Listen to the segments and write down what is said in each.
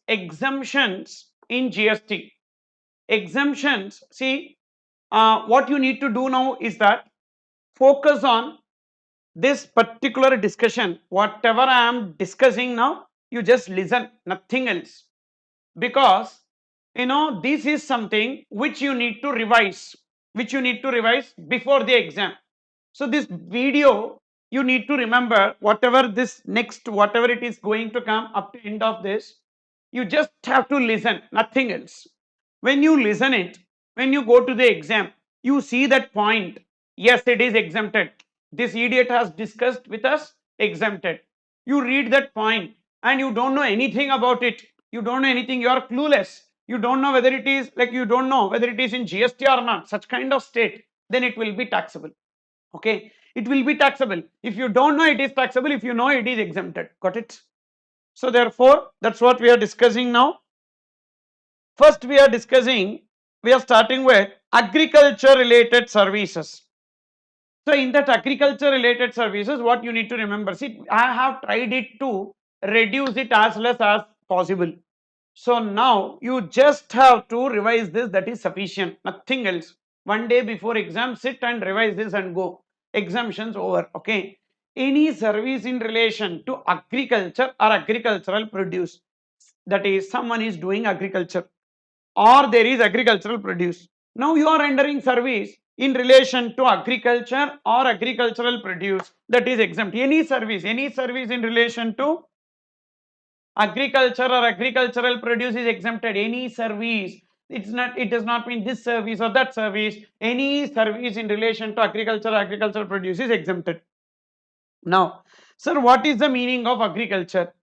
exemptions in GST. Exemptions, see, what you need to do now is that focus on this particular discussion. Whatever I am discussing now, you just listen, nothing else. Because this is something which you need to revise, before the exam. So this video, you need to remember whatever this next, whatever it is going to come up to end of this, you just have to listen, nothing else. When you listen it, when you go to the exam, you see that point, yes, it is exempted, this idiot has discussed with us, exempted. You read that point and you don't know anything about it, you don't know anything, you are clueless, you don't know whether it is, like, you don't know whether it is in GST or not, such kind of state, then it will be taxable. Okay, it will be taxable. If you don't know, it is taxable. If you know, it is exempted. Got it? So therefore, that's what we are discussing now. First, we are starting with agriculture related services. So in that agriculture related services, what you need to remember, see, I have tried it to reduce it as less as possible. So now you just have to revise this, that is sufficient, nothing else. One day before exam, sit and revise this and go. Exemptions over. Okay. Any service in relation to agriculture or agricultural produce, that is, someone is doing agriculture or there is agricultural produce. Now you are rendering service in relation to agriculture or agricultural produce, that is exempt. Any service in relation to agriculture or agricultural produce is exempted. Any service, it does not mean this service or that service, any service in relation to agriculture or agricultural produce is exempted. Now, sir, what is the meaning of agriculture?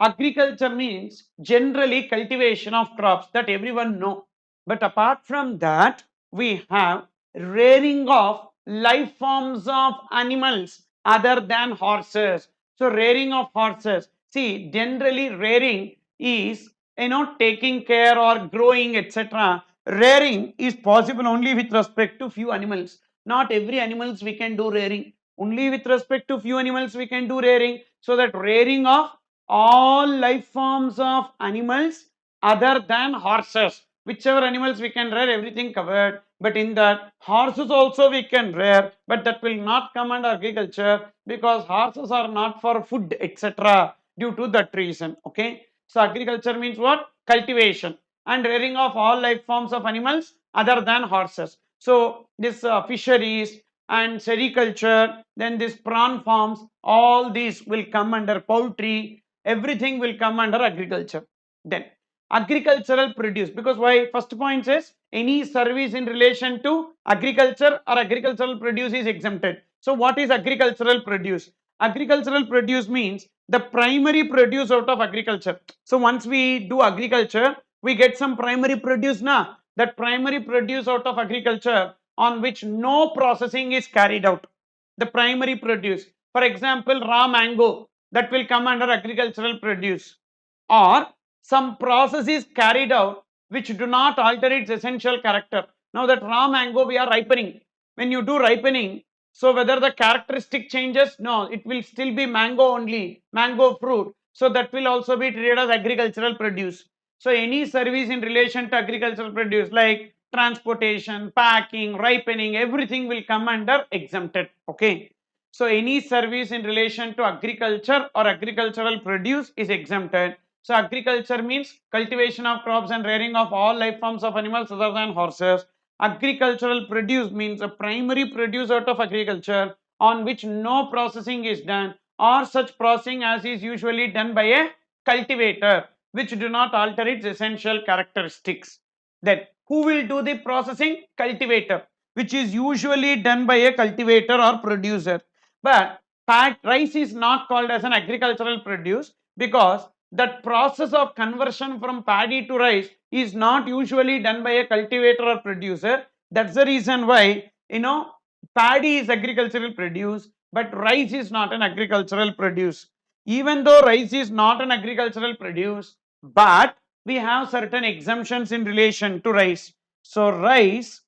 Agriculture means generally cultivation of crops, that everyone know. But apart from that, we have rearing of life forms of animals other than horses. So rearing of horses. See, generally rearing is, taking care or growing, etc. Rearing is possible only with respect to few animals. Not every animals we can do rearing. Only with respect to few animals we can do rearing. So that rearing of all life forms of animals other than horses. Whichever animals we can rear, everything covered. But in that, horses also we can rear, but that will not come under agriculture because horses are not for food, etc. Due to that reason. Okay. So agriculture means what? Cultivation and rearing of all life forms of animals other than horses. So this fisheries and sericulture, then this prawn farms, all these will come under poultry, everything will come under agriculture. Then agricultural produce, because why? First point says any service in relation to agriculture or agricultural produce is exempted. So what is agricultural produce? Agricultural produce means the primary produce out of agriculture. So once we do agriculture, we get some primary produce now. That primary produce out of agriculture on which no processing is carried out. The primary produce, for example, raw mango, that will come under agricultural produce. Or some process is carried out which do not alter its essential character. Now that raw mango we are ripening. When you do ripening, so whether the characteristic changes, no, it will still be mango only, mango fruit. So that will also be treated as agricultural produce. So any service in relation to agricultural produce like transportation, packing, ripening, everything will come under exempted. Okay. So any service in relation to agriculture or agricultural produce is exempted. So agriculture means cultivation of crops and rearing of all life forms of animals other than horses. Agricultural produce means a primary produce out of agriculture on which no processing is done or such processing as is usually done by a cultivator which do not alter its essential characteristics. Then who will do the processing? Cultivator, which is usually done by a cultivator or producer. But rice is not called as an agricultural produce because that process of conversion from paddy to rice is not usually done by a cultivator or producer. That's the reason why, paddy is agricultural produce, but rice is not an agricultural produce. Even though rice is not an agricultural produce, but we have certain exemptions in relation to rice. So rice,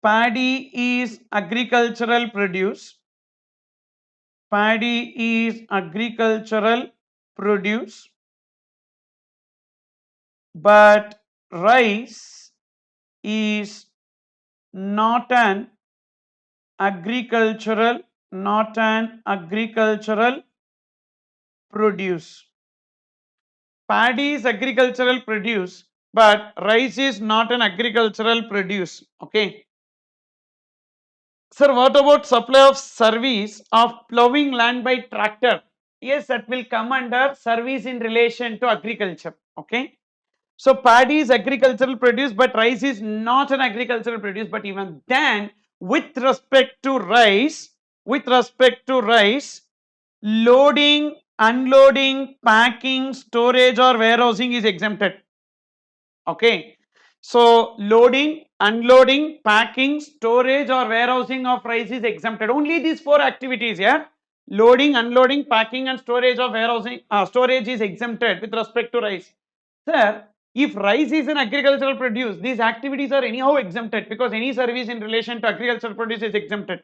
paddy is agricultural produce. Paddy is agricultural produce. but rice is not an agricultural, not an agricultural produce. Paddy is agricultural produce, but rice is not an agricultural produce. Okay. Sir, what about supply of service of plowing land by tractor? Yes, that will come under service in relation to agriculture. Okay. So paddy is agricultural produce, but rice is not an agricultural produce. But even then, with respect to rice, loading, unloading, packing, storage, or warehousing is exempted. Okay. So loading, unloading, packing, storage, or warehousing of rice is exempted. Only these four activities here. Loading, unloading, packing, and storage of warehousing, storage is exempted with respect to rice. Sir, if rice is an agricultural produce, these activities are anyhow exempted because any service in relation to agricultural produce is exempted.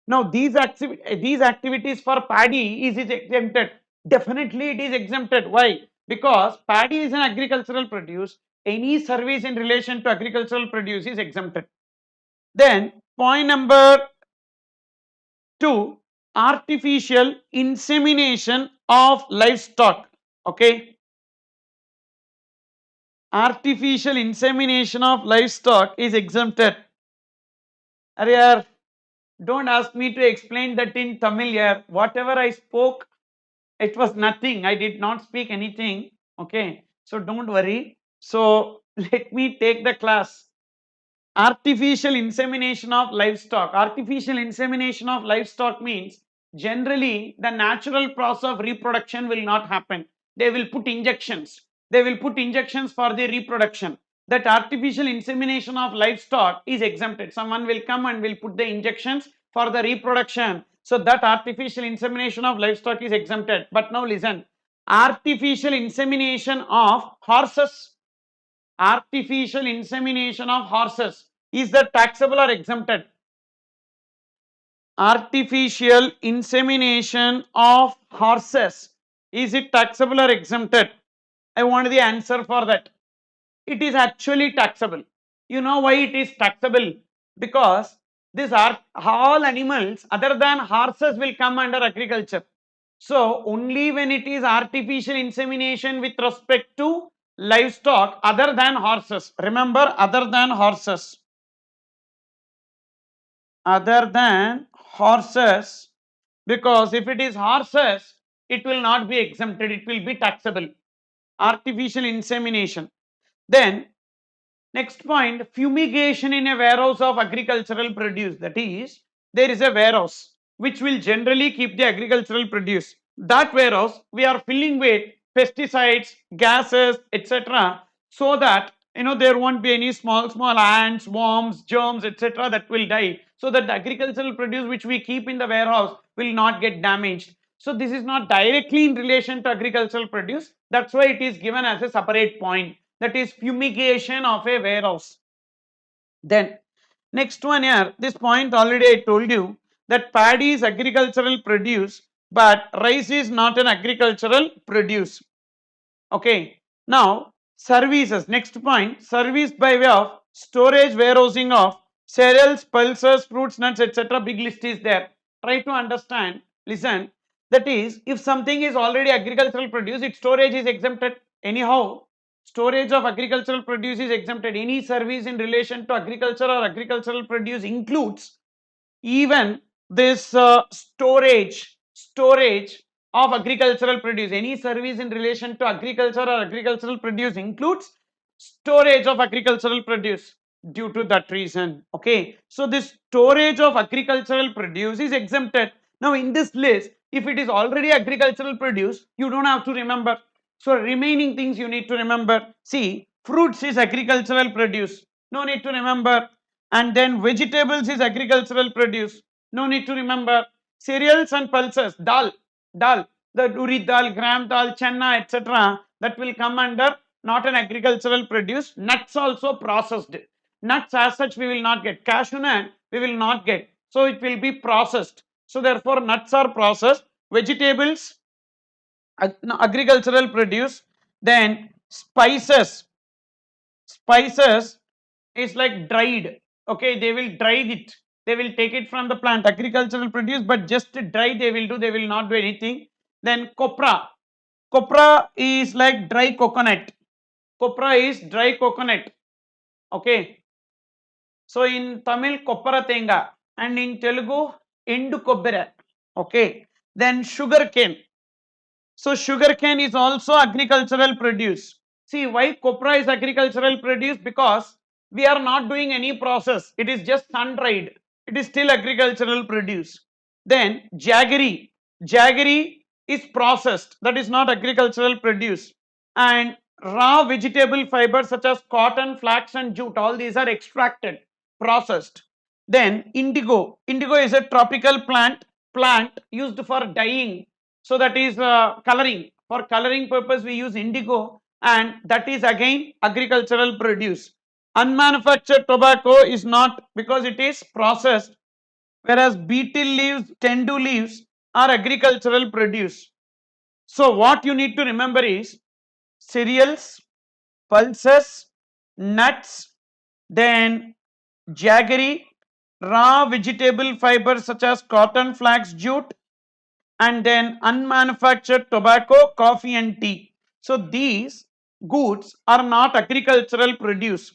Now, these activities for paddy is exempted. Definitely, it is exempted. Why? Because paddy is an agricultural produce. Any service in relation to agricultural produce is exempted. Then, point number 2, artificial insemination of livestock. Okay. Artificial insemination of livestock is exempted. Arey, don't ask me to explain that in Tamil here. Whatever I spoke, it was nothing. I did not speak anything. Okay. So don't worry. So let me take the class. Artificial insemination of livestock. Artificial insemination of livestock means generally the natural process of reproduction will not happen. They will put injections. They will put injections for the reproduction. That artificial insemination of livestock is exempted. Someone will come and will put the injections for the reproduction. So that artificial insemination of livestock is exempted. But now listen, artificial insemination of horses, artificial insemination of horses, is that taxable or exempted? Artificial insemination of horses, is it taxable or exempted? I want the answer for that. It is actually taxable. You know why it is taxable? Because these are all animals other than horses will come under agriculture. So only when it is artificial insemination with respect to livestock other than horses. Remember, other than horses. Other than horses, because if it is horses, it will not be exempted, it will be taxable. Artificial insemination. Then next point, fumigation in a warehouse of agricultural produce. That is, there is a warehouse which will generally keep the agricultural produce. That warehouse we are filling with pesticides, gases, etc. so that there won't be any small ants, worms, germs, etc. that will die. So that the agricultural produce which we keep in the warehouse will not get damaged. So this is not directly in relation to agricultural produce. That's why it is given as a separate point. That is fumigation of a warehouse. Then next one here, this point already I told you that paddy is agricultural produce, but rice is not an agricultural produce. Okay. Now services. Next point, service by way of storage, warehousing of cereals, pulses, fruits, nuts, etc. Big list is there. Try to understand. Listen. That is, if something is already agricultural produce, its storage is exempted. Anyhow, storage of agricultural produce is exempted. Any service in relation to agriculture or agricultural produce includes even this storage of agricultural produce. Any service in relation to agriculture or agricultural produce includes storage of agricultural produce due to that reason. Okay, so this storage of agricultural produce is exempted. Now in this list, if it is already agricultural produce, you don't have to remember. So remaining things you need to remember. See, fruits is agricultural produce, no need to remember. And then vegetables is agricultural produce, no need to remember. Cereals and pulses, dal, the urid dal, gram dal, channa, etc. that will come under not an agricultural produce. Nuts also processed. Nuts as such we will not get. Cashew nut we will not get. So it will be processed. So therefore nuts are processed. Vegetables, agricultural produce. Then spices, spices is like dried. Okay, they will dry it. They will take it from the plant, agricultural produce, but just dry they will do. They will not do anything. Then copra. Copra is like dry coconut. Copra is dry coconut. Okay. So in Tamil, koppara tenga, and in Telugu, endu kobbere. Okay. Then sugar cane. So sugarcane is also agricultural produce. See why copra is agricultural produce? Because we are not doing any process. It is just sun dried. It is still agricultural produce. Then jaggery. Jaggery is processed. That is not agricultural produce. And raw vegetable fibers such as cotton, flax and jute. All these are extracted, processed. Then indigo. Indigo is a tropical plant used for dyeing, so that is coloring. For coloring purpose we use indigo, and that is again agricultural produce. Unmanufactured tobacco is not, because it is processed, whereas betel leaves, tendu leaves are agricultural produce. So what you need to remember is cereals, pulses, nuts, then jaggery, raw vegetable fibers such as cotton, flax, jute, and then unmanufactured tobacco, coffee and tea. So these goods are not agricultural produce.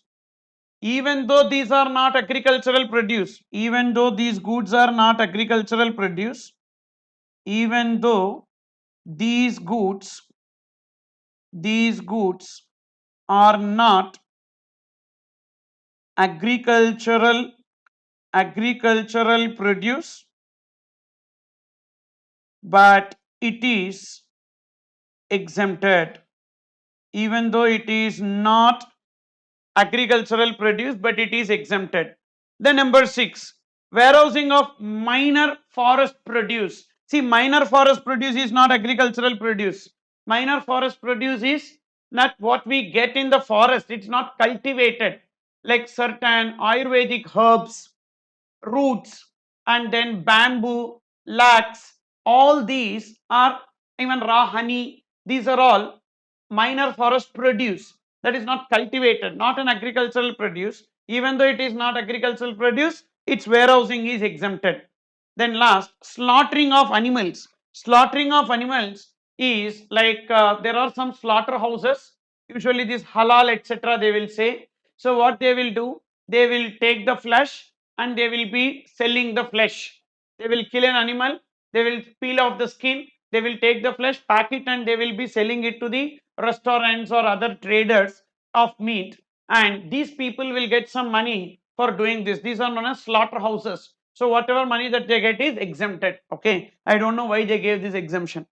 Even though these are not agricultural produce, even though these goods are not agricultural produce, even though these goods are not agricultural produce, but it is exempted. Even though it is not agricultural produce, but it is exempted. Then number 6, warehousing of minor forest produce. See, minor forest produce is not agricultural produce. Minor forest produce is not what we get in the forest. It's not cultivated, like certain Ayurvedic herbs, roots, and then bamboo, lax. All these are, even raw honey, these are all minor forest produce. That is not cultivated, not an agricultural produce. Even though it is not agricultural produce, its warehousing is exempted. Then last, slaughtering of animals. Slaughtering of animals is like there are some slaughterhouses, usually this halal etc. they will say. So what they will do, they will take the flesh and they will be selling the flesh. They will kill an animal, they will peel off the skin, they will take the flesh, pack it, and they will be selling it to the restaurants or other traders of meat. And these people will get some money for doing this. These are known as slaughterhouses. So whatever money that they get is exempted. Okay, I don't know why they gave this exemption.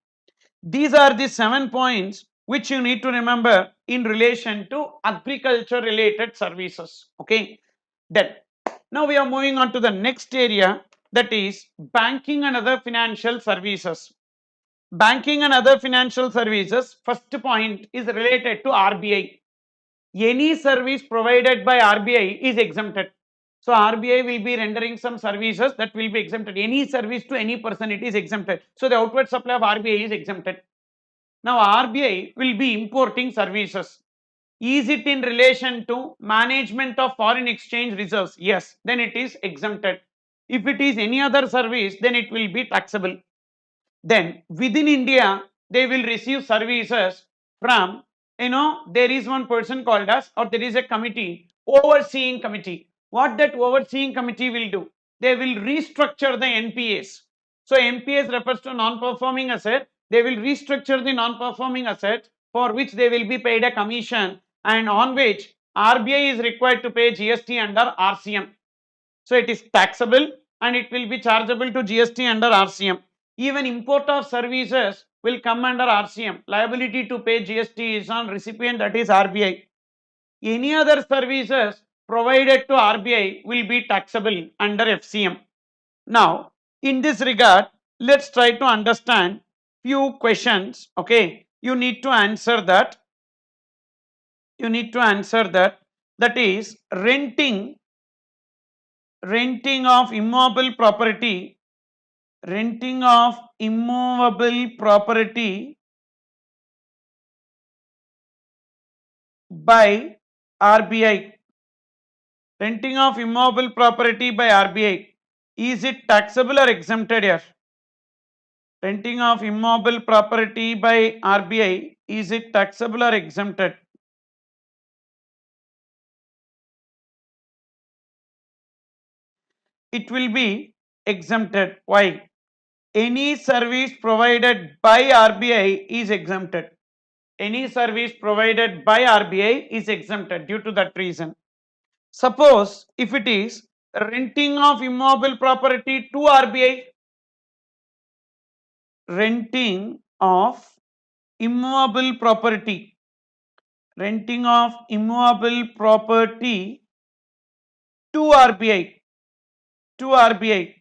These are the 7 points which you need to remember in relation to agriculture related services. Okay, then now we are moving on to the next area, that is banking and other financial services. Banking and other financial services, first point is related to RBI. Any service provided by RBI is exempted. So RBI will be rendering some services that will be exempted. Any service to any person, it is exempted. So the outward supply of RBI is exempted. Now RBI will be importing services. Is it in relation to management of foreign exchange reserves? Yes, then it is exempted. If it is any other service, then it will be taxable. Then within India, they will receive services from, there is one person called as, or there is a committee, overseeing committee. What that overseeing committee will do? They will restructure the NPAs. So NPAs refers to non-performing asset. They will restructure the non-performing asset, for which they will be paid a commission, and on which RBI is required to pay GST under RCM. So it is taxable and it will be chargeable to GST under RCM. Even import of services will come under RCM. Liability to pay GST is on recipient, that is RBI. Any other services provided to RBI will be taxable under FCM. Now, in this regard, let's try to understand few questions. Okay, you need to answer that. That is renting of immovable property, by RBI. Renting of immobile property by RBI. Is it taxable or exempted here? Renting of immobile property by RBI. Is it taxable or exempted? It will be exempted. Why? Any service provided by RBI is exempted. Any service provided by RBI is exempted due to that reason. Suppose if it is renting of immobile property to RBI, renting of immobile property, renting of immobile property to RBI, to RBI,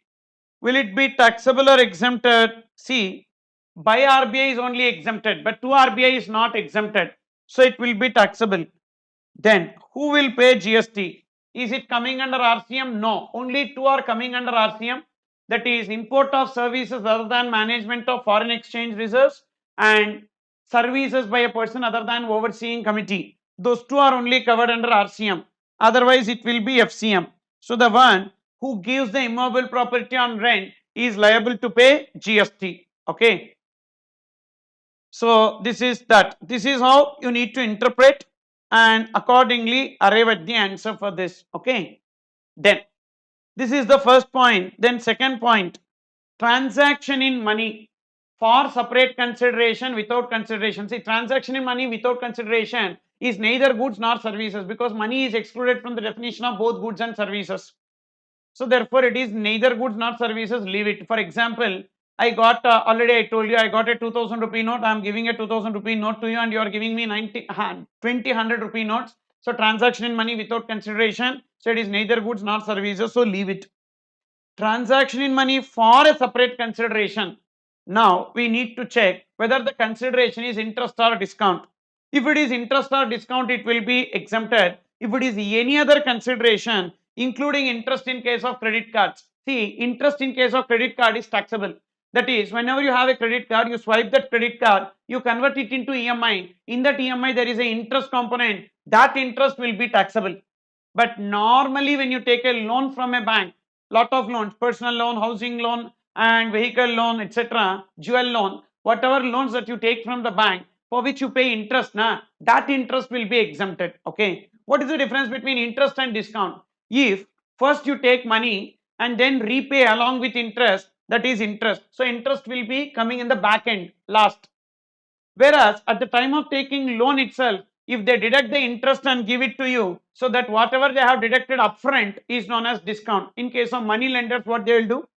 will it be taxable or exempted? See, by RBI is only exempted, but to RBI is not exempted. So it will be taxable. Then who will pay GST? Is it coming under RCM? No. Only two are coming under RCM. That is import of services other than management of foreign exchange reserves and services by a person other than overseeing committee. Those two are only covered under RCM. Otherwise, it will be FCM. So the one who gives the immobile property on rent is liable to pay GST. Okay. So this is that. This is how you need to interpret and accordingly arrive at the answer for this. Okay. Then this is the first point. Then second point, transaction in money for separate consideration without consideration. See, transaction in money without consideration is neither goods nor services because money is excluded from the definition of both goods and services. So therefore, it is neither goods nor services. Leave it. For example, I got already I told you I got a 2000 rupee note. I am giving a 2000 rupee note to you, and you are giving me 20 100 rupee notes. So transaction in money without consideration. So it is neither goods nor services. So leave it. Transaction in money for a separate consideration. Now we need to check whether the consideration is interest or discount. If it is interest or discount, it will be exempted. If it is any other consideration, including interest in case of credit cards. See, interest in case of credit card is taxable. That is, whenever you have a credit card, you swipe that credit card, you convert it into EMI. In that EMI, there is an interest component. That interest will be taxable. But normally, when you take a loan from a bank, lot of loans, personal loan, housing loan, and vehicle loan, etc., jewel loan, whatever loans that you take from the bank for which you pay interest, that interest will be exempted. Okay. What is the difference between interest and discount? If first you take money and then repay along with interest, that is interest. So interest will be coming in the back end last. Whereas at the time of taking loan itself, if they deduct the interest and give it to you, so that whatever they have deducted upfront is known as discount. In case of money lenders, what they will do?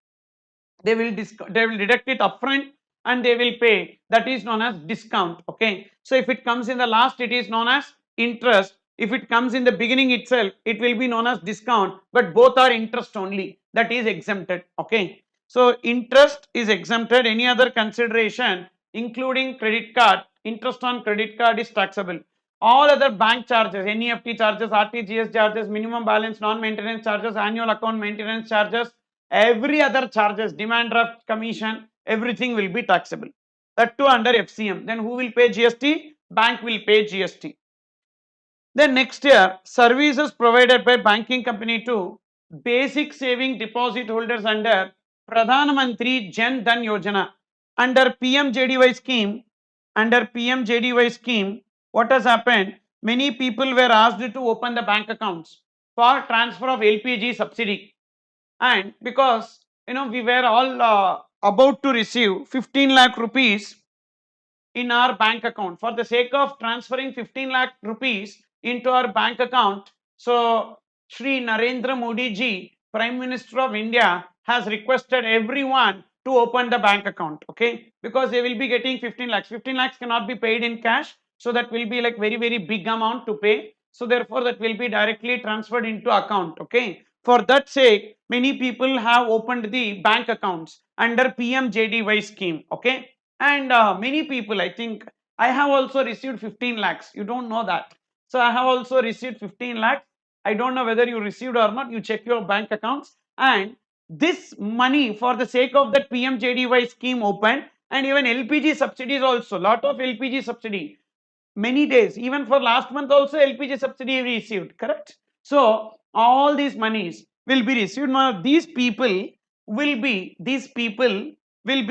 They will deduct it upfront and they will pay. That is known as discount. Okay. So if it comes in the last, it is known as interest. If it comes in the beginning itself, it will be known as discount. But both are interest only. That is exempted. Okay. So interest is exempted. Any other consideration, including credit card, interest on credit card is taxable. All other bank charges, NEFT charges, RTGS charges, minimum balance, non-maintenance charges, annual account maintenance charges, every other charges, demand draft commission, everything will be taxable. That too under FCM. Then who will pay GST? Bank will pay GST. Then next year, services provided by banking company to basic saving deposit holders under Pradhan Mantri Jan Dhan Yojana. Under PMJDY scheme, what has happened? Many people were asked to open the bank accounts for transfer of LPG subsidy. And because we were all about to receive 15 lakh rupees in our bank account, for the sake of transferring 15 lakh rupees into our bank account, so Shri Narendra Modi ji, Prime Minister of India, has requested everyone to open the bank account. Okay, because they will be getting 15 lakhs. 15 lakhs cannot be paid in cash, so that will be like very big amount to pay. So therefore that will be directly transferred into account. Okay, for that sake, many people have opened the bank accounts under PMJDY scheme. Okay, and many people, I think I have also received 15 lakhs. You don't know that. So I have also received 15 lakhs. I don't know whether you received or not. You check your bank accounts, and this money for the sake of that PMJDY scheme opened, and even LPG subsidies also, lot of LPG subsidy. many days, even for last month also LPG subsidy received, correct? So all these monies will be received. Now these people will be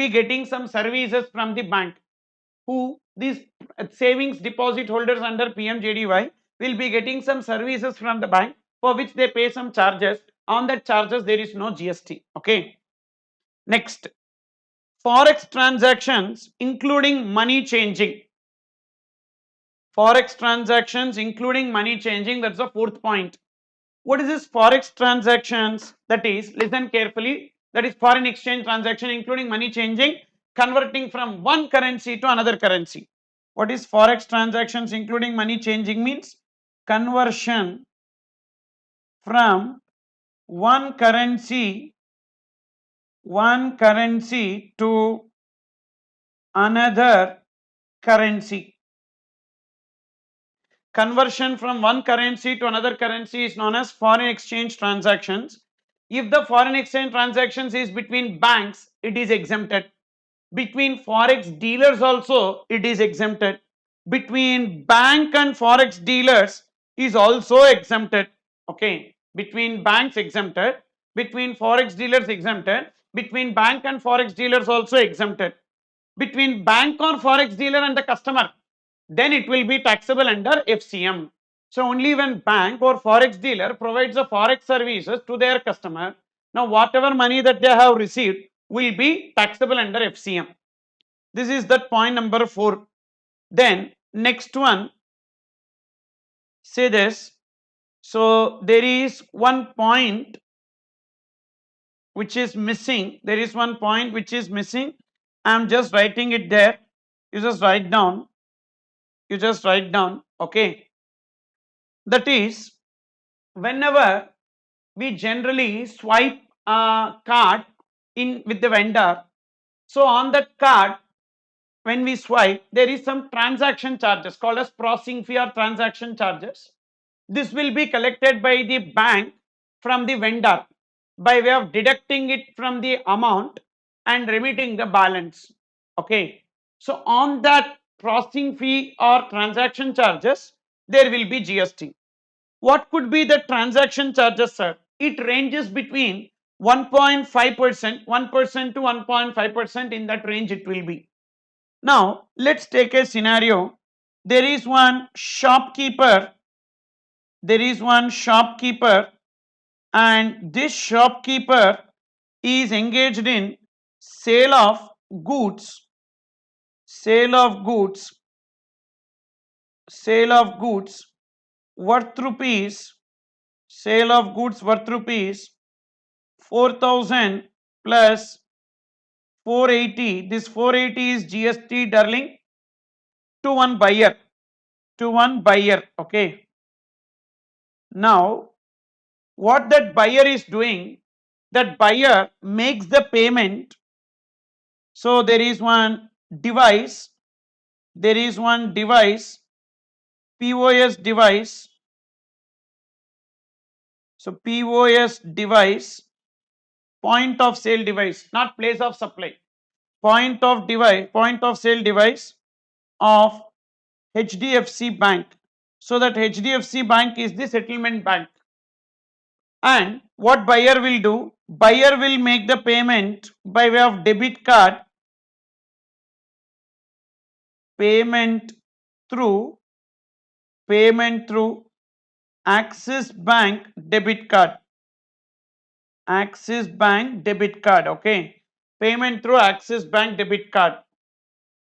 getting some services from the bank. Who? These savings deposit holders under PMJDY will be getting some services from the bank, for which they pay some charges. On that charges there is no GST. Okay. Next, forex transactions including money changing. Forex transactions including money changing, that's the fourth point. What is this forex transactions? That is, listen carefully, that is foreign exchange transaction including money changing, converting from one currency to another currency. What is forex transactions including money changing means? Conversion from one currency to another currency. Conversion from one currency to another currency is known as foreign exchange transactions. If the foreign exchange transactions is between banks, it is exempted. Between forex dealers also, it is exempted. Between bank and forex dealers is also exempted. Okay, between banks exempted, between forex dealers exempted, between bank and forex dealers also exempted. Between bank or forex dealer and the customer, then it will be taxable under FCM. So only when bank or forex dealer provides the forex services to their customer, now whatever money that they have received will be taxable under FCM. This is that point number 4. Then next one, say this. So there is one point which is missing. There is one point which is missing. I am just writing it there. You just write down. Okay. That is, whenever we generally swipe a card in with the vendor, so on that card, when we swipe, there is some transaction charges called as processing fee or transaction charges. This will be collected by the bank from the vendor by way of deducting it from the amount and remitting the balance. Okay. So on that processing fee or transaction charges, there will be GST. What could be the transaction charges, sir? It ranges between 1.5%, 1% to 1.5%, in that range it will be. Now, let's take a scenario. There is one shopkeeper, and this shopkeeper is engaged in sale of goods, worth rupees, 4,000 plus 480. This 480 is GST, darling, to one buyer. Okay. Now, what that buyer is doing, that buyer makes the payment. So there is one device, POS device. So POS device, point of sale device, not place of supply, point of sale device of HDFC Bank. So that HDFC Bank is the settlement bank. And what buyer will do? Buyer will make the payment by way of debit card, payment through Axis Bank debit card. Okay. Payment through Axis Bank debit card.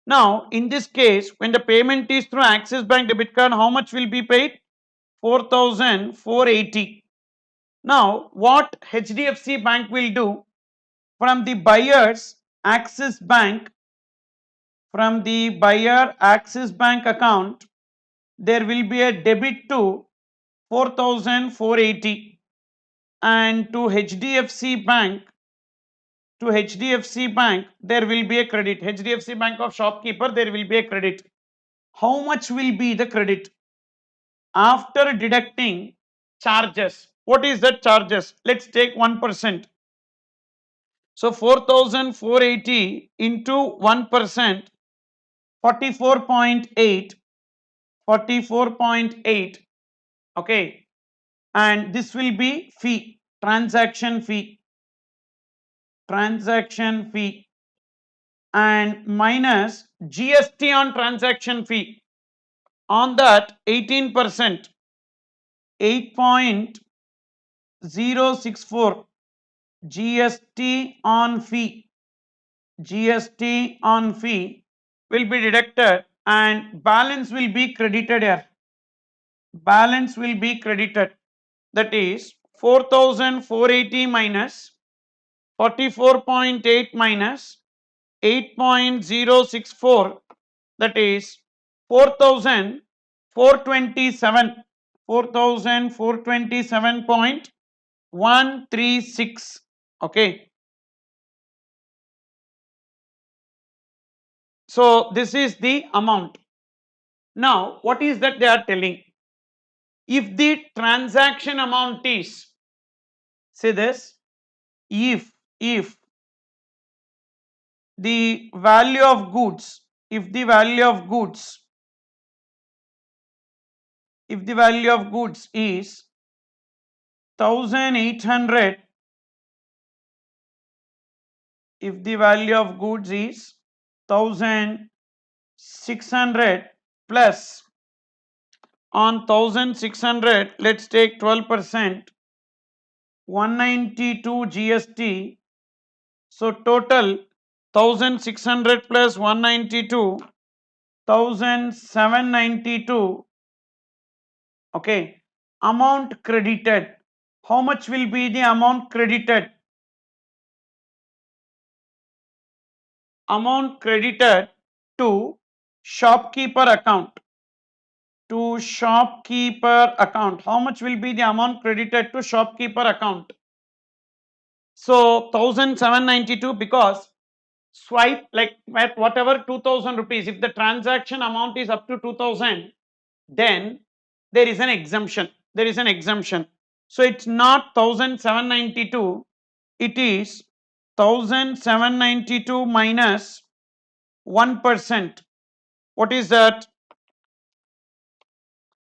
Now, in this case, when the payment is through Axis Bank debit card, how much will be paid? 4,480. Now, what HDFC Bank will do? From the buyer's Axis Bank, account, there will be a debit to 4,480, and to HDFC Bank, there will be a credit. HDFC Bank of shopkeeper, there will be a credit. How much will be the credit? After deducting charges. What is that charges? Let's take 1%. So 4,480 into 1%, 44.8. 44.8, okay, and this will be fee, transaction fee, and minus GST on transaction fee. On that 18%, 8.064 GST on fee, will be deducted and balance will be credited here. Balance will be credited, that is 4,480 minus 44.8 minus 8.064, that is 4,427, 4,427.136, okay. So this is the amount. Now what is that they are telling? If the transaction amount is, say this, if the value of goods, if the value of goods is 1800, if the value of goods is 1600 plus on 1600, let's take 12%, 192 GST. So total 1600 plus 192, 1792, okay. Amount credited, how much will be the amount credited? Amount credited to shopkeeper account, how much will be the amount credited to shopkeeper account? So 1792, because swipe, like at whatever 2000 rupees, if the transaction amount is up to 2000, then there is an exemption, so it's not 1792, it is 1792 minus 1%. What is that?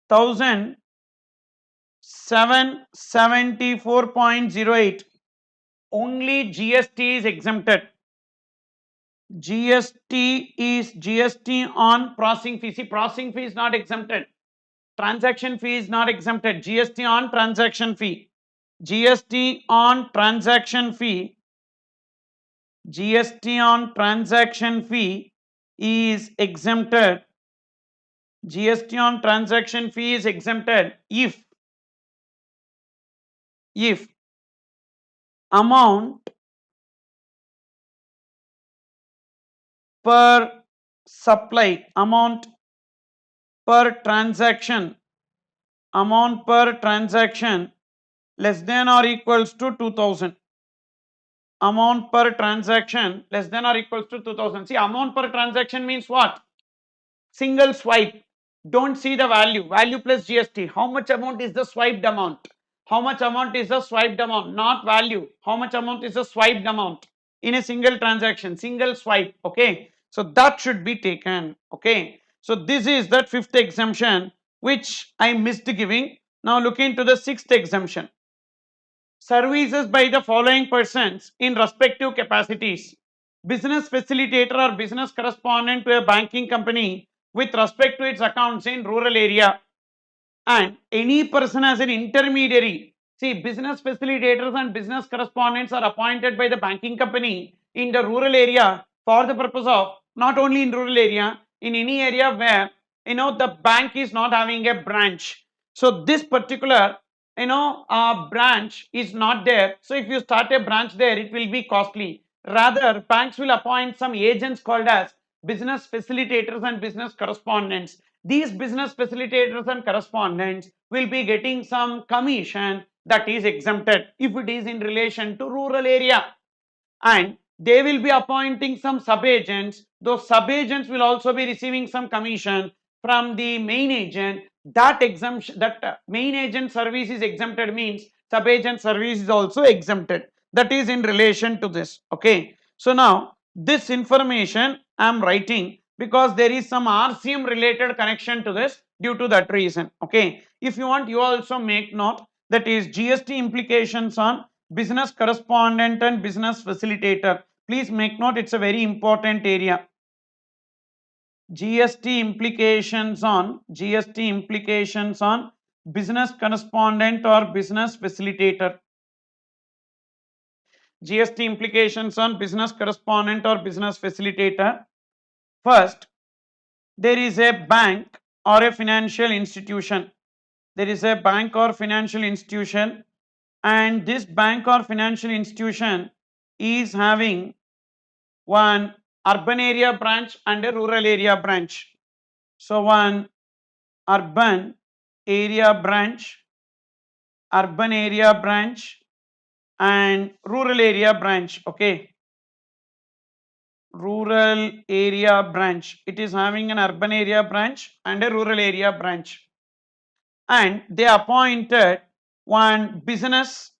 1774.08. only GST is exempted. GST on processing fee. See, processing fee is not exempted. Transaction fee is not exempted. GST on transaction fee. GST on transaction fee. GST on transaction fee is exempted. GST on transaction fee is exempted if amount per supply, amount per transaction less than or equals to 2000. Amount per transaction less than or equals to 2000. See, amount per transaction means what? Single swipe. Don't see the value. Value plus GST. How much amount is the swiped amount? How much amount is the swiped amount? Not value. How much amount is the swiped amount in a single transaction? Single swipe. Okay. So that should be taken. Okay. So this is that fifth exemption which I missed giving. Now look into the sixth exemption. Services by the following persons in respective capacities. Business facilitator or business correspondent to a banking company with respect to its accounts in rural area, and any person as an intermediary. See, business facilitators and business correspondents are appointed by the banking company in the rural area for the purpose of, not only in rural area, in any area where the bank is not having a branch. So this particular branch is not there. So if you start a branch there, it will be costly. Rather, banks will appoint some agents called as business facilitators and business correspondents. These business facilitators and correspondents will be getting some commission that is exempted if it is in relation to rural area, and they will be appointing some sub-agents. Those sub-agents will also be receiving some commission from the main agent. That exemption, that main agent service is exempted, means sub-agent service is also exempted. That is in relation to this. Okay. So now this information I am writing because there is some RCM related connection to this. due to that reason. Okay, if you want, you also make note, that is GST implications on business correspondent and business facilitator. Please make note, it's a very important area. GST implications on business correspondent or business facilitator. GST implications on business correspondent or business facilitator. First, there is a bank or a financial institution. There is a bank or financial institution, and this bank or financial institution is having one urban area branch and a rural area branch. So one urban area branch, and rural area branch. Okay, rural area branch, it is having an urban area branch and a rural area branch, and they appointed one business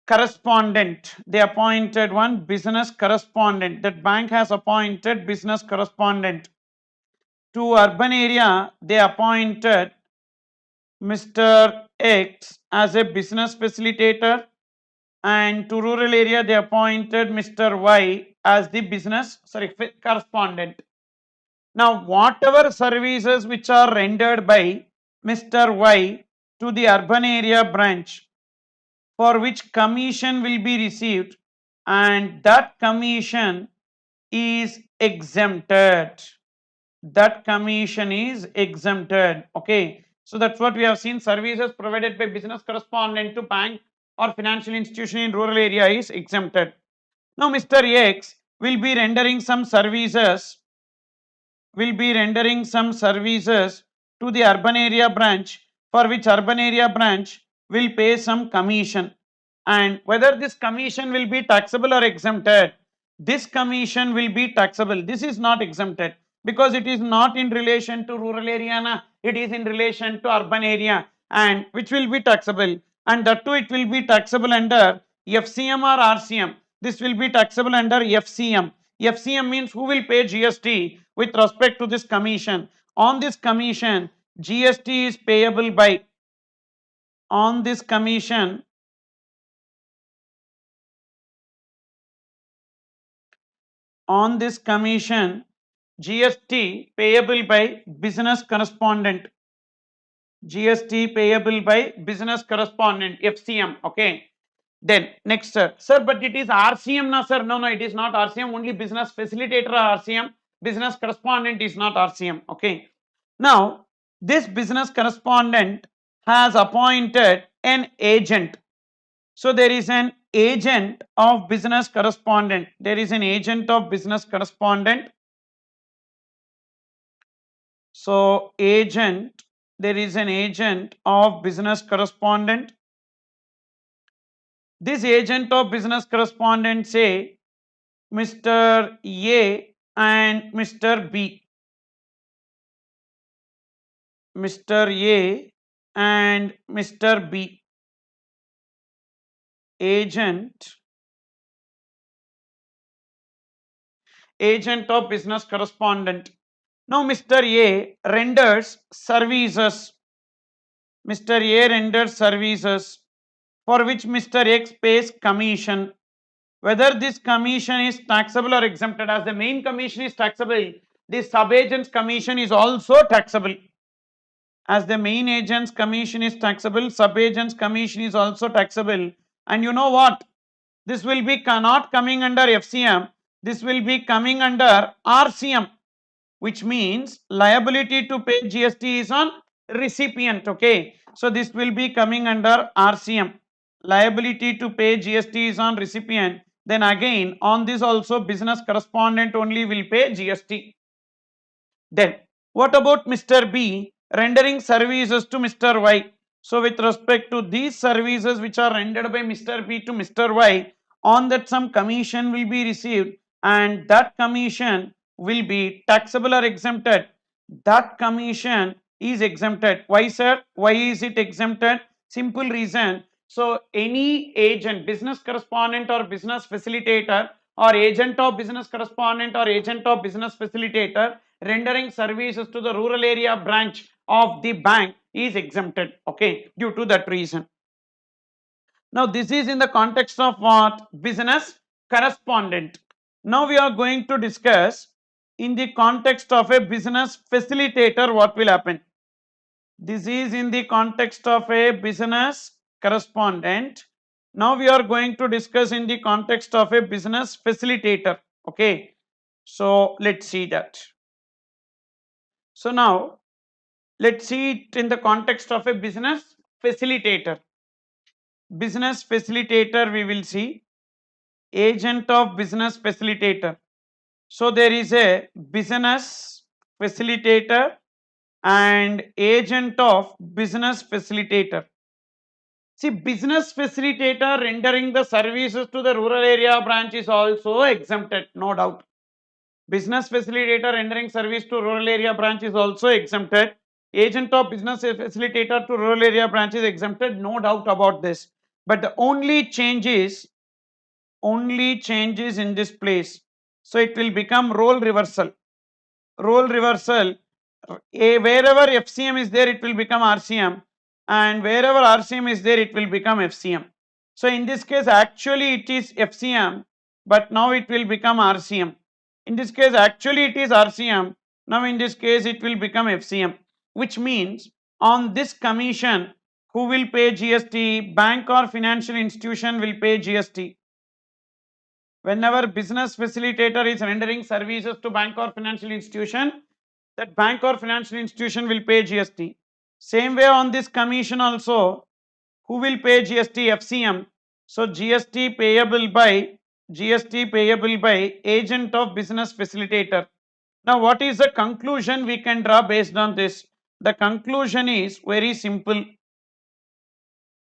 correspondent. They appointed one business correspondent. That bank has appointed business correspondent. To urban area, they appointed Mr. X as a business facilitator, and to rural area they appointed Mr. Y as the business correspondent. Now whatever services which are rendered by Mr. Y to the urban area branch, for which commission will be received, and that commission is exempted. That commission is exempted. Okay, so that's what we have seen. Services provided by business correspondent to bank or financial institution in rural area is exempted. Now Mr. X will be rendering some services to the urban area branch, for which urban area branch will pay some commission, and whether this commission will be taxable or exempted, this commission will be taxable. This is not exempted because it is not in relation to rural area, it is in relation to urban area, and which will be taxable, and that too it will be taxable under FCM or RCM. This will be taxable under FCM. FCM means who will pay GST with respect to this commission. On this commission, GST is payable by, on this commission, GST payable by business correspondent. GST payable by business correspondent, FCM. Okay. Then next, sir, but it is RCM na sir? No, it is not RCM. Only business facilitator RCM. Business correspondent is not RCM. Okay. Now this business correspondent has appointed an agent. So there is an agent of business correspondent. There is an agent of business correspondent. So agent, there is an agent of business correspondent. This agent of business correspondent, say Mr. A and Mr. B. Mr. A and Mr. B. Agent of business correspondent. Now Mr. A renders services. Mr. A renders services for which Mr. X pays commission. Whether this commission is taxable or exempted, as the main commission is taxable, this sub-agent's commission is also taxable. As the main agent's commission is taxable, sub-agent's commission is also taxable. And you know what? This will be not coming under FCM, this will be coming under RCM, which means liability to pay GST is on recipient. Okay, so this will be coming under RCM. Liability to pay GST is on recipient. Then again on this also business correspondent only will pay GST. Then what about Mr. B rendering services to Mr. Y? So with respect to these services which are rendered by Mr. B to Mr. Y, on that some commission will be received, and that commission will be taxable or exempted. That commission is exempted. Why sir? Why is it exempted? Simple reason. So any agent, business correspondent or business facilitator, or agent of business correspondent or agent of business facilitator rendering services to the rural area branch of the bank is exempted, okay, due to that reason. Now this is in the context of what? Business correspondent. Now we are going to discuss in the context of a business facilitator what will happen. This is in the context of a business correspondent. Now we are going to discuss in the context of a business facilitator, okay. So let's see that. So now let's see it in the context of a business facilitator. Business facilitator, we will see agent of business facilitator. So there is a business facilitator and agent of business facilitator. See, business facilitator rendering the services to the rural area branch is also exempted, no doubt. Business facilitator rendering service to rural area branch is also exempted. Agent of business facilitator to rural area branch is exempted, no doubt about this. But the only change is in this place. So it will become role reversal. Role reversal, wherever FCM is there, it will become RCM, and wherever RCM is there, it will become FCM. So in this case, actually it is FCM, but now it will become RCM. In this case, actually it is RCM, now in this case it will become FCM, which means on this commission, who will pay GST? Bank or financial institution will pay GST. Whenever business facilitator is rendering services to bank or financial institution, that bank or financial institution will pay GST. Same way on this commission also, who will pay GST? FCM. So GST payable by agent of business facilitator. Now what is the conclusion we can draw based on this? The conclusion is very simple.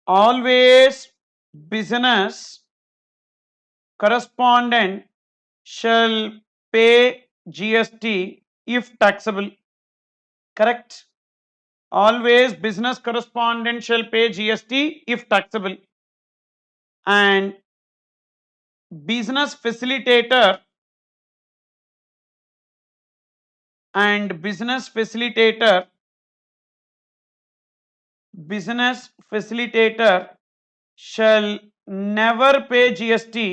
Always business correspondent shall pay GST if taxable. Correct? Always business correspondent shall pay GST if taxable. And business facilitator shall never pay GST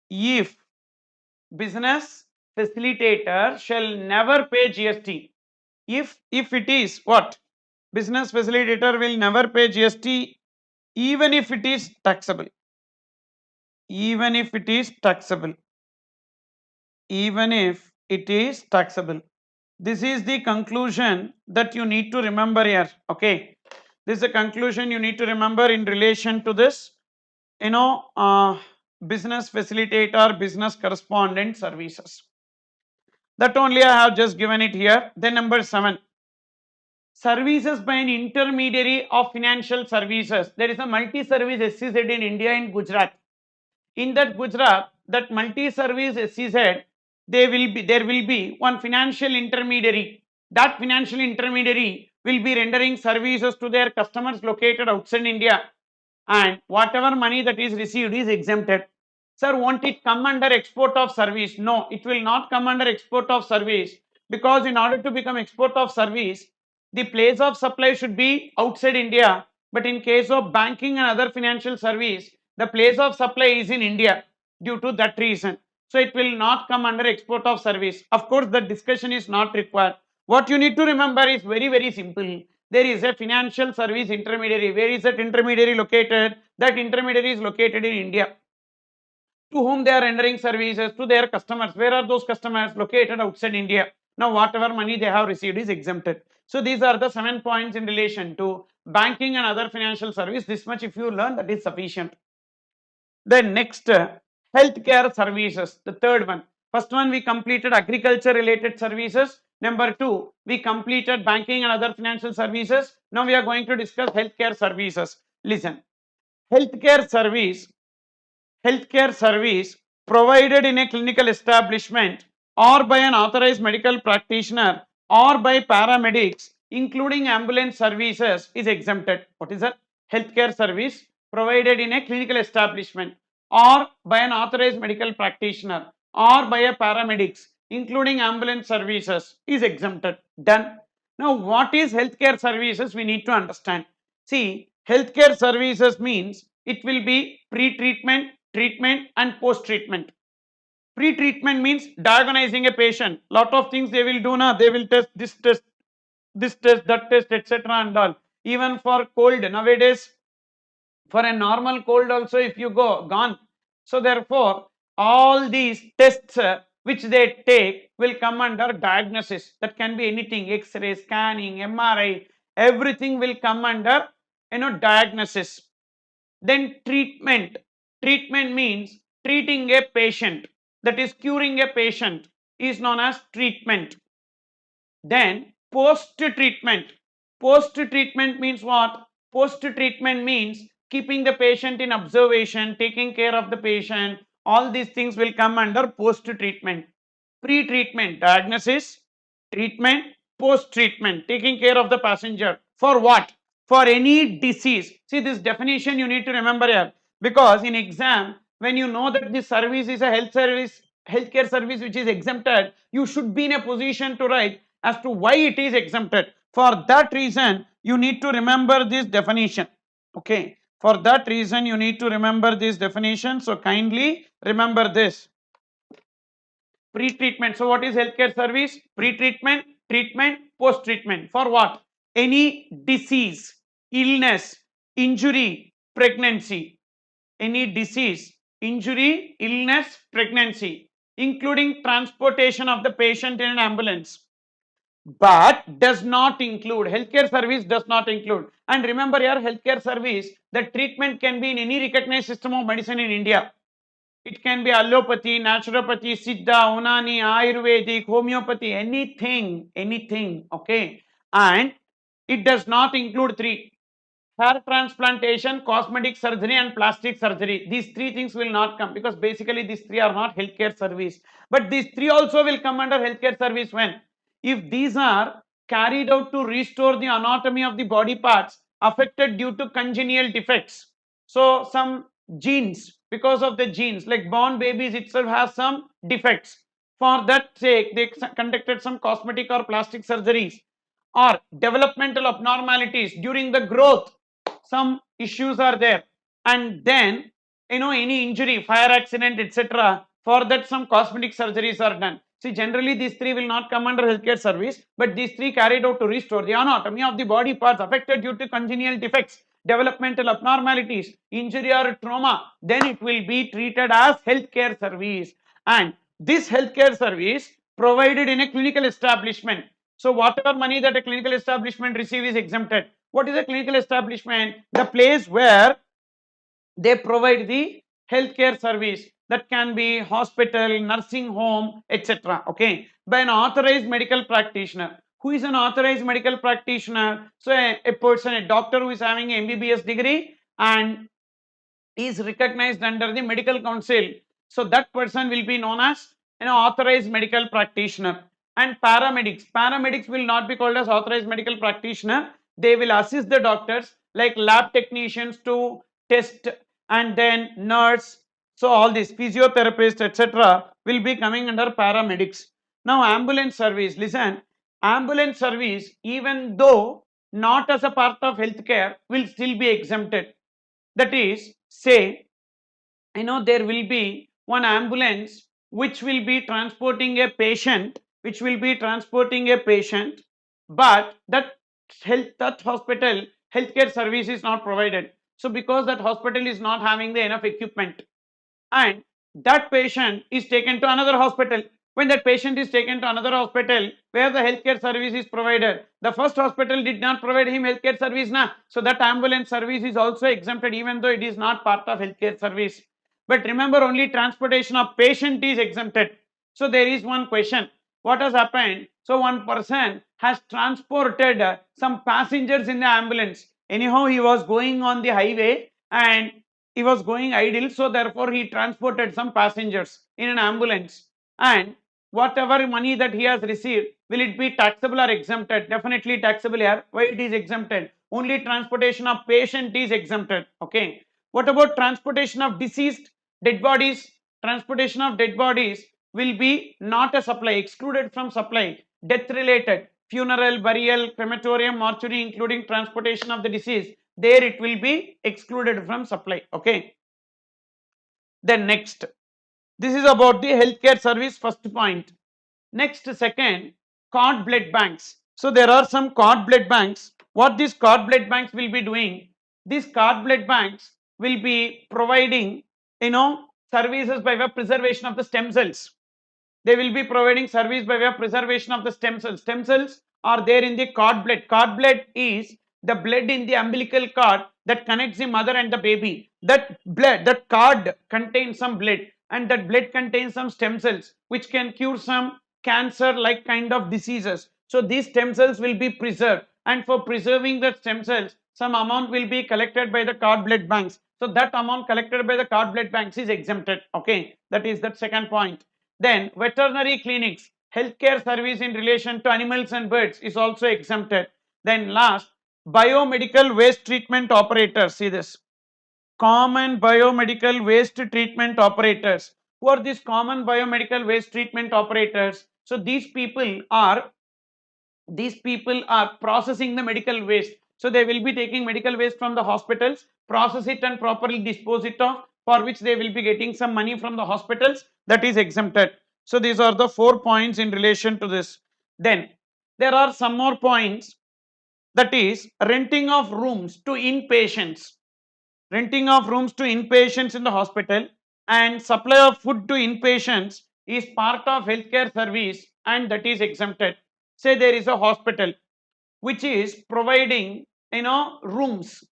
if business facilitator shall never pay GST if it is what? Business facilitator will never pay GST even if it is taxable. Even if it is taxable. This is the conclusion that you need to remember here, okay. This is the conclusion you need to remember in relation to this, business facilitator, business correspondent services. That only I have just given it here. Then number 7, services by an intermediary of financial services. There is a multi-service SEZ in India, in Gujarat. In that Gujarat, that multi-service SEZ, there will be one financial intermediary. That financial intermediary will be rendering services to their customers located outside India, and whatever money that is received is exempted. Sir, won't it come under export of service? No, it will not come under export of service, because in order to become export of service, the place of supply should be outside India. But in case of banking and other financial service, the place of supply is in India, due to that reason. So it will not come under export of service. Of course, the discussion is not required. What you need to remember is very, very simple. There is a financial service intermediary. Where is that intermediary located? That intermediary is located in India. To whom they are rendering services? To their customers. Where are those customers? Located outside India. Now whatever money they have received is exempted. So these are the 7 points in relation to banking and other financial service. This much if you learn, that is sufficient. Then next, healthcare services, the third one. First one, we completed agriculture related services. Number 2, we completed banking and other financial services. Now we are going to discuss healthcare services. Listen, healthcare service provided in a clinical establishment or by an authorized medical practitioner or by paramedics, including ambulance services, is exempted. What is that? Healthcare service provided in a clinical establishment or by an authorized medical practitioner or by a paramedics, including ambulance services, is exempted. Done. Now, what is healthcare services? We need to understand. See, healthcare services means it will be pre-treatment, treatment, and post-treatment. Pre-treatment means diagnosing a patient. Lot of things they will do now. They will test, that test, etc. and all. Even for cold nowadays, for a normal cold also, if you go gone. So therefore, all these tests which they take will come under diagnosis. That can be anything: X-ray, scanning, MRI. Everything will come under diagnosis. Then treatment. Treatment means treating a patient, that is curing a patient, is known as treatment. Then post treatment. Post treatment means what? Post treatment means keeping the patient in observation, taking care of the patient. All these things will come under post treatment. Pre treatment, diagnosis, treatment, post treatment, taking care of the passenger. For what? For any disease. See, this definition you need to remember here, because in exam, when you know that this service is a healthcare service which is exempted, you should be in a position to write as to why it is exempted. For that reason, you need to remember this definition. Okay. For that reason, you need to remember this definition. So kindly remember this. Pre-treatment. So what is healthcare service? Pre-treatment, treatment, post-treatment. For what? Any disease, illness, injury, pregnancy. Any disease, injury, illness, pregnancy, including transportation of the patient in an ambulance, but does not include, healthcare service does not include. And remember here, healthcare service, the treatment can be in any recognized system of medicine in India. It can be allopathy, naturopathy, siddha, unani, ayurvedic, homeopathy, anything, okay. And it does not include three: hair transplantation, cosmetic surgery, and plastic surgery. These three things will not come, because basically these three are not healthcare service. But these three also will come under healthcare service when? If these are carried out to restore the anatomy of the body parts affected due to congenital defects. So some genes, because of the genes, like born babies itself has some defects. For that sake, they conducted some cosmetic or plastic surgeries. Or developmental abnormalities during the growth, some issues are there, and then any injury, fire accident, etc. For that, some cosmetic surgeries are done. See, generally these three will not come under healthcare service, but these three carried out to restore the anatomy of the body parts affected due to congenital defects, developmental abnormalities, injury or trauma, then it will be treated as healthcare service. And this healthcare service provided in a clinical establishment. So whatever money that a clinical establishment receive is exempted. What is a clinical establishment? The place where they provide the healthcare service. That can be hospital, nursing home, etc. Okay, by an authorized medical practitioner. Who is an authorized medical practitioner? So a person, a doctor who is having an MBBS degree and is recognized under the medical council. So that person will be known as an authorized medical practitioner. And paramedics will not be called as authorized medical practitioner. They will assist the doctors, like lab technicians to test, and then nurse. So all these physiotherapists, etc. will be coming under paramedics. Now ambulance service, listen, ambulance service, even though not as a part of healthcare, will still be exempted. That is, say, there will be one ambulance which will be transporting a patient, but that hospital healthcare service is not provided. So because that hospital is not having the enough equipment, and that patient is taken to another hospital. When that patient is taken to another hospital where the healthcare service is provided, the first hospital did not provide him healthcare service now, so that ambulance service is also exempted, even though it is not part of healthcare service. But remember, only transportation of patient is exempted. So there is one question: what has happened? So one person has transported some passengers in the ambulance. Anyhow, he was going on the highway and he was going idle, so therefore he transported some passengers in an ambulance. And whatever money that he has received, will it be taxable or exempted? Definitely taxable here. Why it is exempted? Only transportation of patient is exempted. Okay. What about transportation of deceased dead bodies? Transportation of dead bodies, will be not a supply, excluded from supply. Death related, funeral, burial, crematorium, mortuary, including transportation of the deceased, there it will be excluded from supply. Okay. Then next, this is about the healthcare service, first point. Next, second, cord blood banks. So there are some cord blood banks. What these cord blood banks will be doing? These cord blood banks will be providing, services by way of preservation of the stem cells. They will be providing service by way of preservation of the stem cells. Stem cells are there in the cord blood. Cord blood is the blood in the umbilical cord that connects the mother and the baby. That blood, that cord contains some blood, and that blood contains some stem cells which can cure some cancer like kind of diseases. So these stem cells will be preserved, and for preserving the stem cells, some amount will be collected by the cord blood banks. So that amount collected by the cord blood banks is exempted. Okay, that is that second point. Then veterinary clinics, healthcare service in relation to animals and birds is also exempted. Then last, biomedical waste treatment operators. See this, common biomedical waste treatment operators. Who are these common biomedical waste treatment operators? So these people are processing the medical waste. So they will be taking medical waste from the hospitals, process it and properly dispose it off, for which they will be getting some money from the hospitals, that is exempted. So these are the 4 points in relation to this. Then there are some more points, that is renting of rooms to inpatients. Renting of rooms to inpatients in the hospital and supply of food to inpatients is part of healthcare service, and that is exempted. Say there is a hospital which is providing, rooms,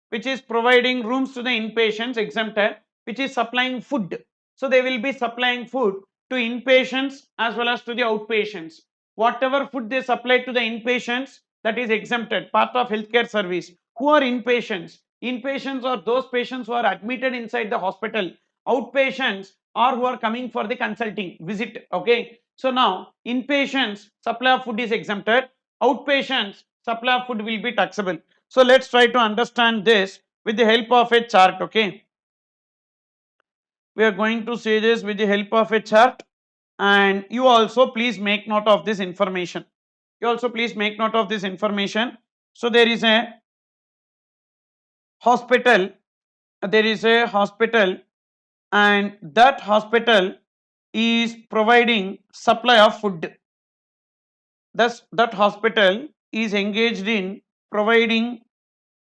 which is providing rooms to the inpatients, exempted, which is supplying food. So they will be supplying food to inpatients as well as to the outpatients. Whatever food they supply to the inpatients, that is exempted, part of healthcare service. Who are inpatients? Inpatients are those patients who are admitted inside the hospital. Outpatients are who are coming for the consulting visit. Okay. So now inpatients supply of food is exempted. Outpatients supply of food will be taxable. So let's try to understand this with the help of a chart. Okay. We are going to see this with the help of a chart, and you also please make note of this information. You also please make note of this information. So there is a hospital, and that hospital is providing supply of food. Thus that hospital is engaged in providing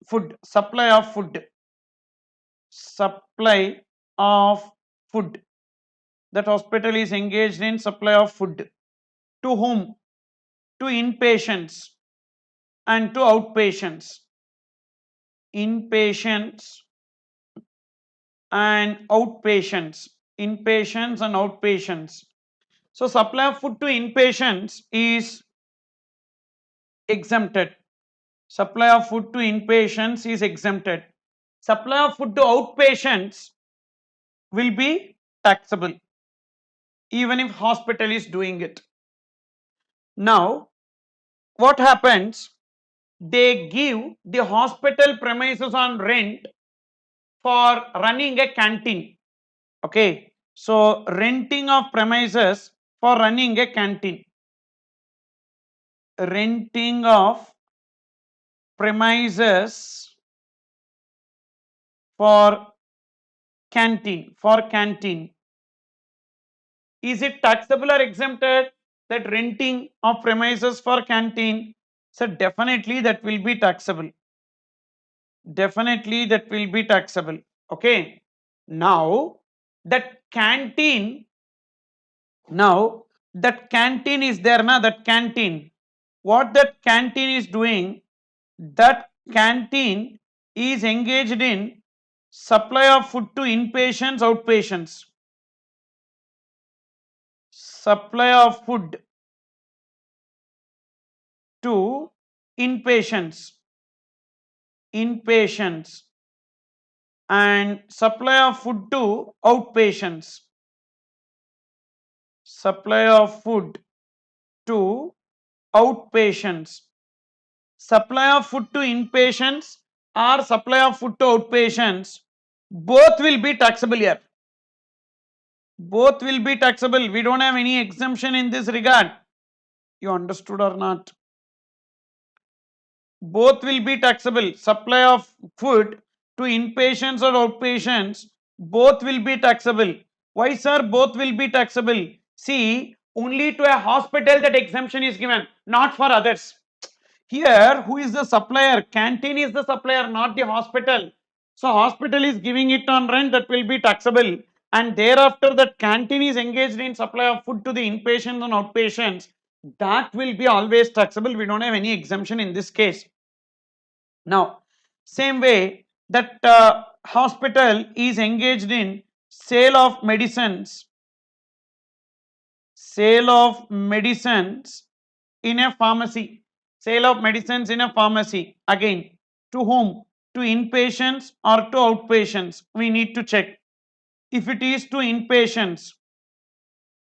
food, supply of food, supply of food. That hospital is engaged in supply of food. To whom? To inpatients and to outpatients. Inpatients and outpatients. Inpatients and outpatients. So supply of food to inpatients is exempted. Supply of food to inpatients is exempted. Supply of food to outpatients will be taxable, even if hospital is doing it. Now, what happens? They give the hospital premises on rent for running a canteen. Okay. So, renting of premises for running a canteen. Renting of premises for canteen. Is it taxable or exempted? That renting of premises for canteen? So definitely that will be taxable. Definitely that will be taxable. Okay. Now that canteen is there na, that canteen. What that canteen is doing? That canteen is engaged in supply of food to inpatients, outpatients. Supply of food to inpatients, and supply of food to outpatients. Supply of food to outpatients. Supply of food to inpatients or supply of food to outpatients, both will be taxable here. Both will be taxable. We don't have any exemption in this regard. You understood or not? Both will be taxable. Supply of food to inpatients or outpatients, both will be taxable. Why, sir? Both will be taxable. See, only to a hospital that exemption is given, not for others. Here, who is the supplier? Canteen is the supplier, not the hospital. So, hospital is giving it on rent, that will be taxable. And thereafter, that canteen is engaged in supply of food to the inpatients and outpatients, that will be always taxable. We don't have any exemption in this case. Now, same way that hospital is engaged in sale of medicines, sale of medicines in a pharmacy, sale of medicines in a pharmacy, again, to whom? To inpatients or to outpatients? We need to check. If it is to inpatients,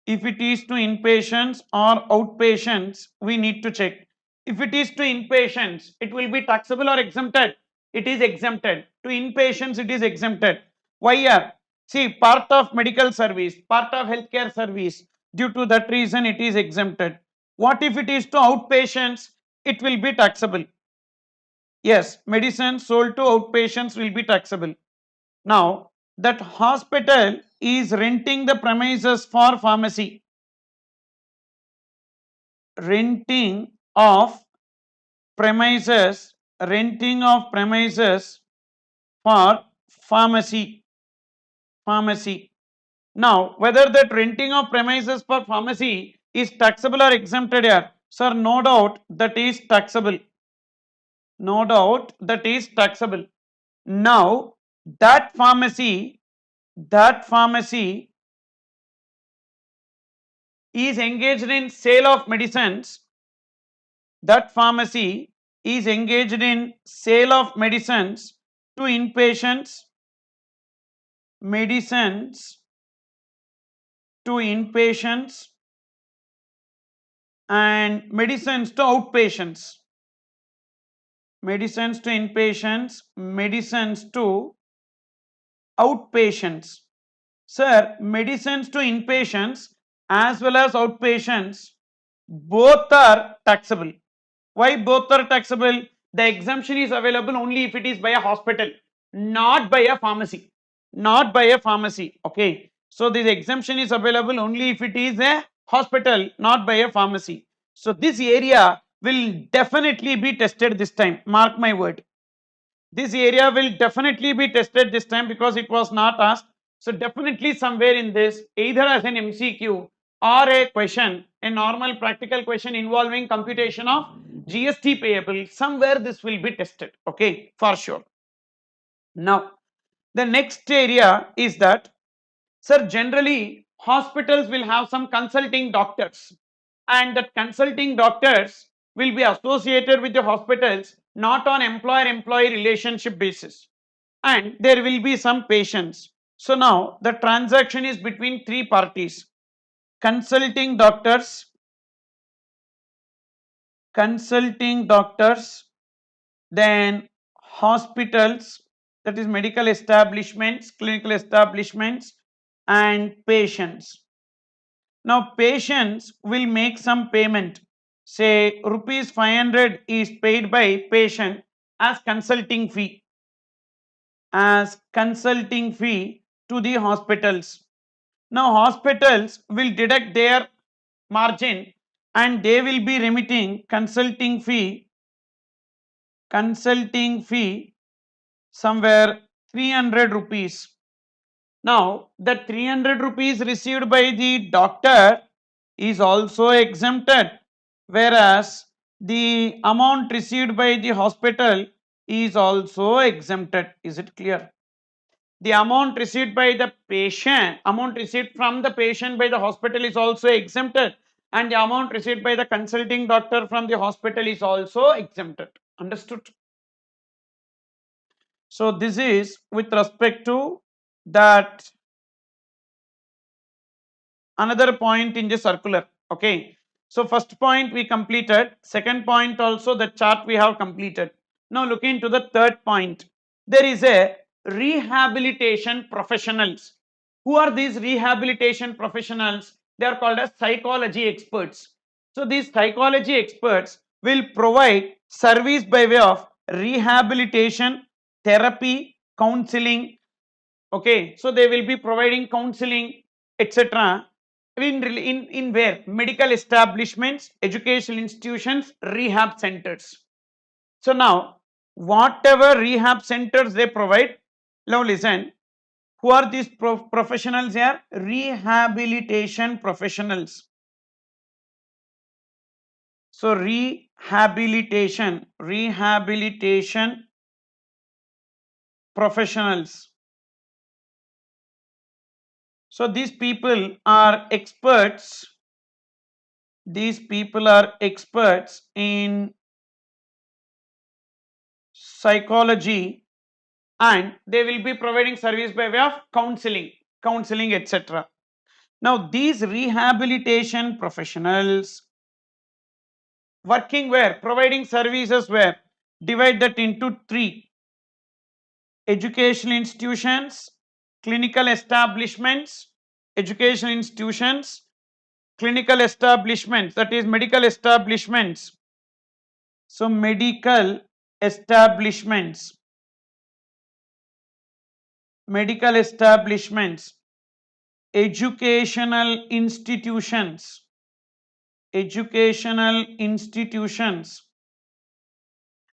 if it is to inpatients or outpatients, we need to check. If it is to inpatients, it will be taxable or exempted? It is exempted. To inpatients, it is exempted. Why here? See, part of medical service, part of healthcare service, due to that reason it is exempted. What if it is to outpatients? It will be taxable. Yes, medicine sold to outpatients will be taxable. Now, that hospital is renting the premises for pharmacy, renting of premises, renting of premises for pharmacy. Now, whether that renting of premises for pharmacy is taxable or exempted here? Sir, no doubt that is taxable. No doubt that is taxable. Now, that pharmacy is engaged in sale of medicines. That pharmacy is engaged in sale of medicines to inpatients, medicines to inpatients, and medicines to outpatients, medicines to inpatients, medicines to outpatients. Sir, medicines to inpatients as well as outpatients, both are taxable. Why both are taxable? The exemption is available only if it is by a hospital, not by a pharmacy. Not by a pharmacy. Okay. So this exemption is available only if it is a hospital, not by a pharmacy. So this area will definitely be tested this time. Mark my word. This area will definitely be tested this time because it was not asked. So definitely somewhere in this, either as an MCQ or a question, a normal practical question involving computation of GST payable, somewhere this will be tested. Okay, for sure. Now, the next area is that, sir, generally hospitals will have some consulting doctors, and that consulting doctors will be associated with the hospitals not on employer-employee relationship basis, and there will be some patients. So now the transaction is between three parties: consulting doctors, then hospitals, that is medical establishments, clinical establishments, and patients. Now patients will make some payment, say rupees 500 is paid by patient as consulting fee, to the hospitals. Now hospitals will deduct their margin and they will be remitting consulting fee somewhere 300 rupees. Now the 300 rupees received by the doctor is also exempted, whereas the amount received by the hospital is also exempted. Is it clear? The amount received by the patient, amount received from the patient by the hospital is also exempted, and the amount received by the consulting doctor from the hospital is also exempted. Understood? So this is with respect to that another point in the circular. Okay. So first point we completed, second point also the chart we have completed. Now look into the third point. There is a rehabilitation professionals. Who are these rehabilitation professionals? They are called as psychology experts. So these psychology experts will provide service by way of rehabilitation, therapy, counseling. Okay, so they will be providing counseling, etc. In where? Medical establishments, educational institutions, rehab centers. So now, whatever rehab centers they provide, now listen, who are these professionals here? Rehabilitation professionals. So rehabilitation professionals. So these people are experts. These people are experts in psychology, and they will be providing service by way of counseling, etc. Now these rehabilitation professionals working where? Providing services where? Divide that into three: educational institutions, clinical establishments, educational institutions, clinical establishments, that is medical establishments. So medical establishments, educational institutions,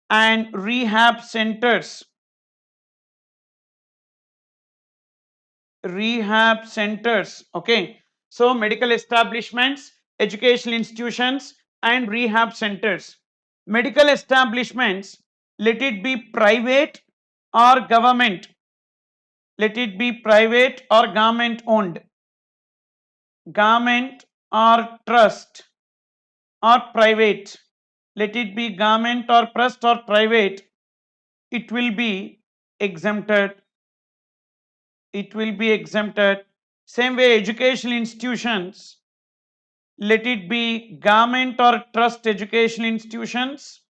and rehab centers. Okay, so medical establishments, educational institutions, and rehab centers. Medical establishments, let it be private or government, let it be private or government owned, government or trust or private, let it be government or trust or private, it will be exempted. Same way, educational institutions, let it be government or trust educational institutions,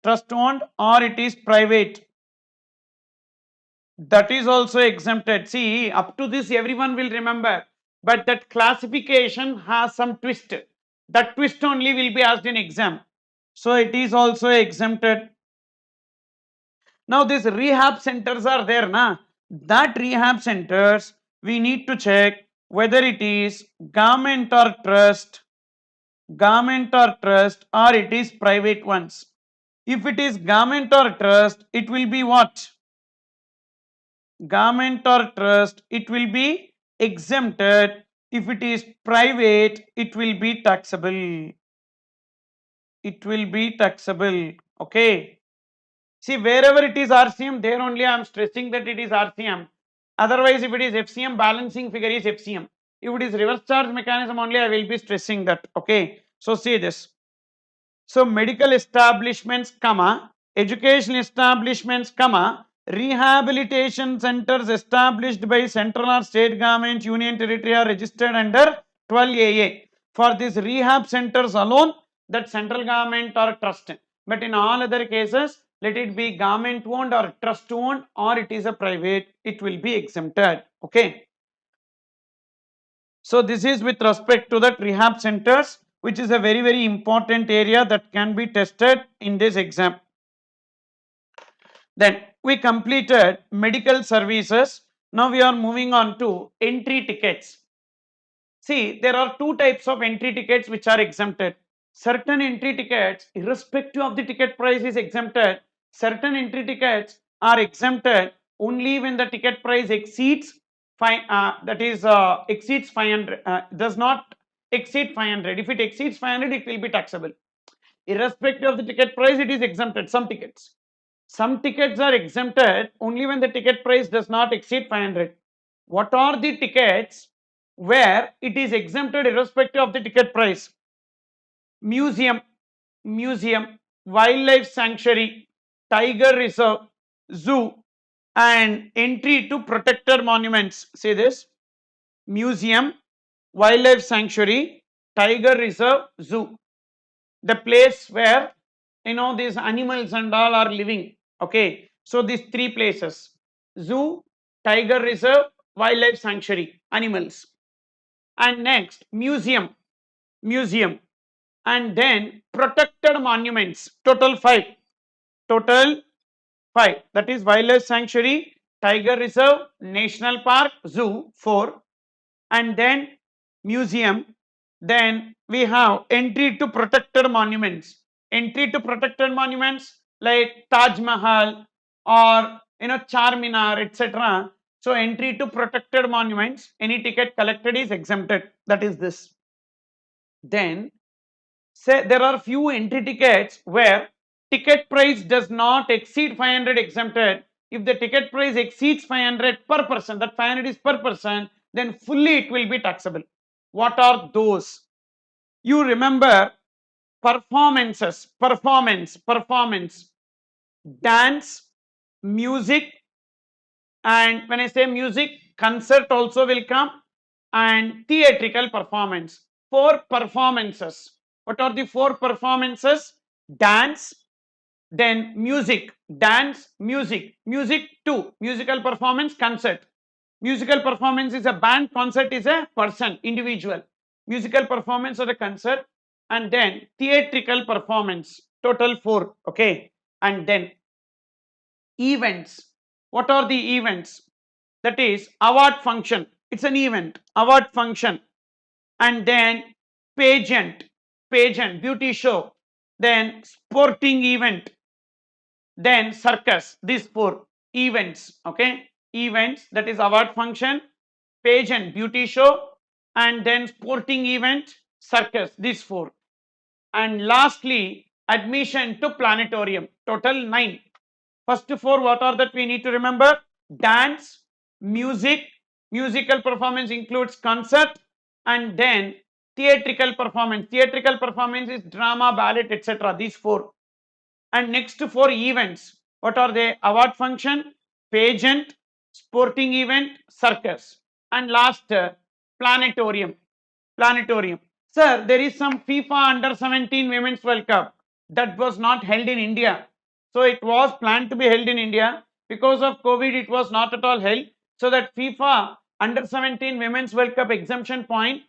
trust owned, or it is private, that is also exempted. See, up to this everyone will remember, but that classification has some twist. That twist only will be asked in exam. So it is also exempted. Now these rehab centers are there, na? That rehab centers, we need to check whether it is government or trust, or it is private ones. If it is government or trust, it will be what? Government or trust, it will be exempted. If it is private, it will be taxable. Okay. See, wherever it is RCM, there only I am stressing that it is RCM. Otherwise, if it is FCM, balancing figure is FCM. If it is reverse charge mechanism only, I will be stressing that. Okay. So see this. So medical establishments, educational establishments, rehabilitation centers established by central or state government, union territory are registered under 12AA. For these rehab centers alone, that central government or trust. But in all other cases, let it be government owned or trust owned, or it is a private, it will be exempted. Okay. So this is with respect to that rehab centers, which is a very important area that can be tested in this exam. Then we completed medical services. Now we are moving on to entry tickets. See, there are two types of entry tickets which are exempted. Certain entry tickets, irrespective of the ticket price, is exempted. Certain entry tickets are exempted only when the ticket price exceeds exceeds 500, does not exceed 500. If it exceeds 500, it will be taxable. Irrespective of the ticket price, it is exempted. Some tickets are exempted only when the ticket price does not exceed 500. What are the tickets where it is exempted irrespective of the ticket price? Museum, wildlife sanctuary, tiger reserve, zoo, and entry to protected monuments. Say this: museum, wildlife sanctuary, tiger reserve, zoo. The place where these animals and all are living. Okay, so these three places: zoo, tiger reserve, wildlife sanctuary, animals. And next, museum. And then protected monuments, total 5. Total 5. That is wildlife sanctuary, tiger reserve, national park, zoo, 4. And then museum. Then we have entry to protected monuments. Entry to protected monuments like Taj Mahal or Charminar, etc. So entry to protected monuments, any ticket collected is exempted. That is this. Then say there are few entry tickets where ticket price does not exceed 500 exempted. If the ticket price exceeds 500 per person, that 500 is per person, then fully it will be taxable. What are those? You remember performance, dance, music, and when I say music, concert also will come, and theatrical performance. 4 performances. What are the 4 performances? Dance, then music, dance, music 2, musical performance, concert. Musical performance is a band, concert is a person, individual. Musical performance or a concert, and then theatrical performance, total 4. Okay, and then events. What are the events? That is award function, it's an event, award function. And then pageant, beauty show, then sporting event, then circus. These 4 events. Okay, events, that is award function, pageant, beauty show, and then sporting event, circus. These 4. And lastly, admission to planetarium, total 9. First 4, what are that we need to remember? Dance, music, musical performance includes concert, and then theatrical performance. Theatrical performance is drama, ballet, etc. These 4. And next 4 events, what are they? Award function, pageant, sporting event, circus. And last, planetarium. Sir, there is some FIFA under 17 Women's World Cup that was not held in India. So it was planned to be held in India. Because of COVID, it was not at all held. So that FIFA under 17 Women's World Cup exemption point,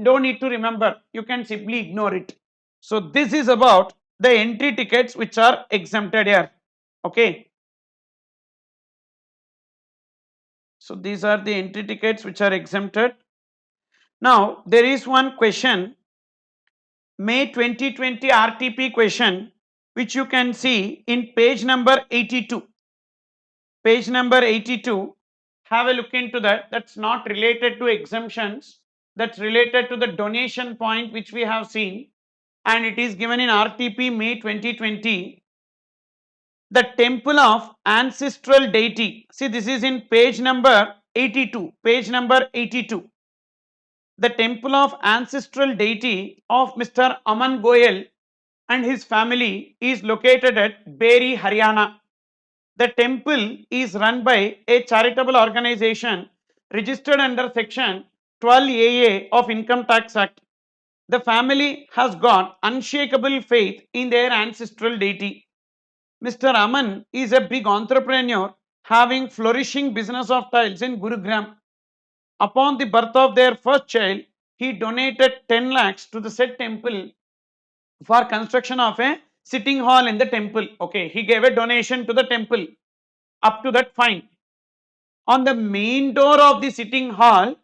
don't need to remember. You can simply ignore it. So this is about the entry tickets which are exempted here. Okay. So these are the entry tickets which are exempted. Now there is one question, May 2020 RTP question, which you can see in page number 82. Page number 82, have a look into that. That's not related to exemptions, that's related to the donation point which we have seen, and it is given in RTP May 2020. The temple of ancestral deity. See, this is in page number 82. Page number 82. The temple of ancestral deity of Mr. Aman Goyal and his family is located at Beri, Haryana. The temple is run by a charitable organization registered under section 12AA of Income Tax Act. The family has got unshakable faith in their ancestral deity. Mr. Aman is a big entrepreneur having flourishing business of tiles in Gurugram. Upon the birth of their first child, he donated 10 lakhs to the said temple for construction of a sitting hall in the temple. Okay, he gave a donation to the temple. Up to that, fine. On the main door of the sitting hall,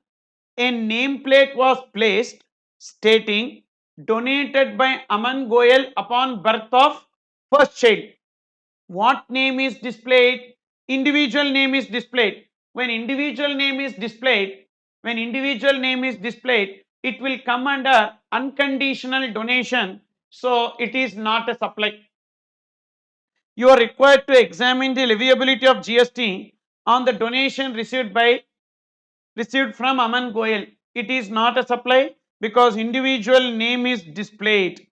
a nameplate was placed stating donated by Aman Goyal upon birth of first child. What name is displayed? Individual name is displayed. When individual name is displayed, it will come under unconditional donation. So it is not a supply. You are required to examine the leviability of GST on the donation received from Aman Goyal. It is not a supply because individual name is displayed.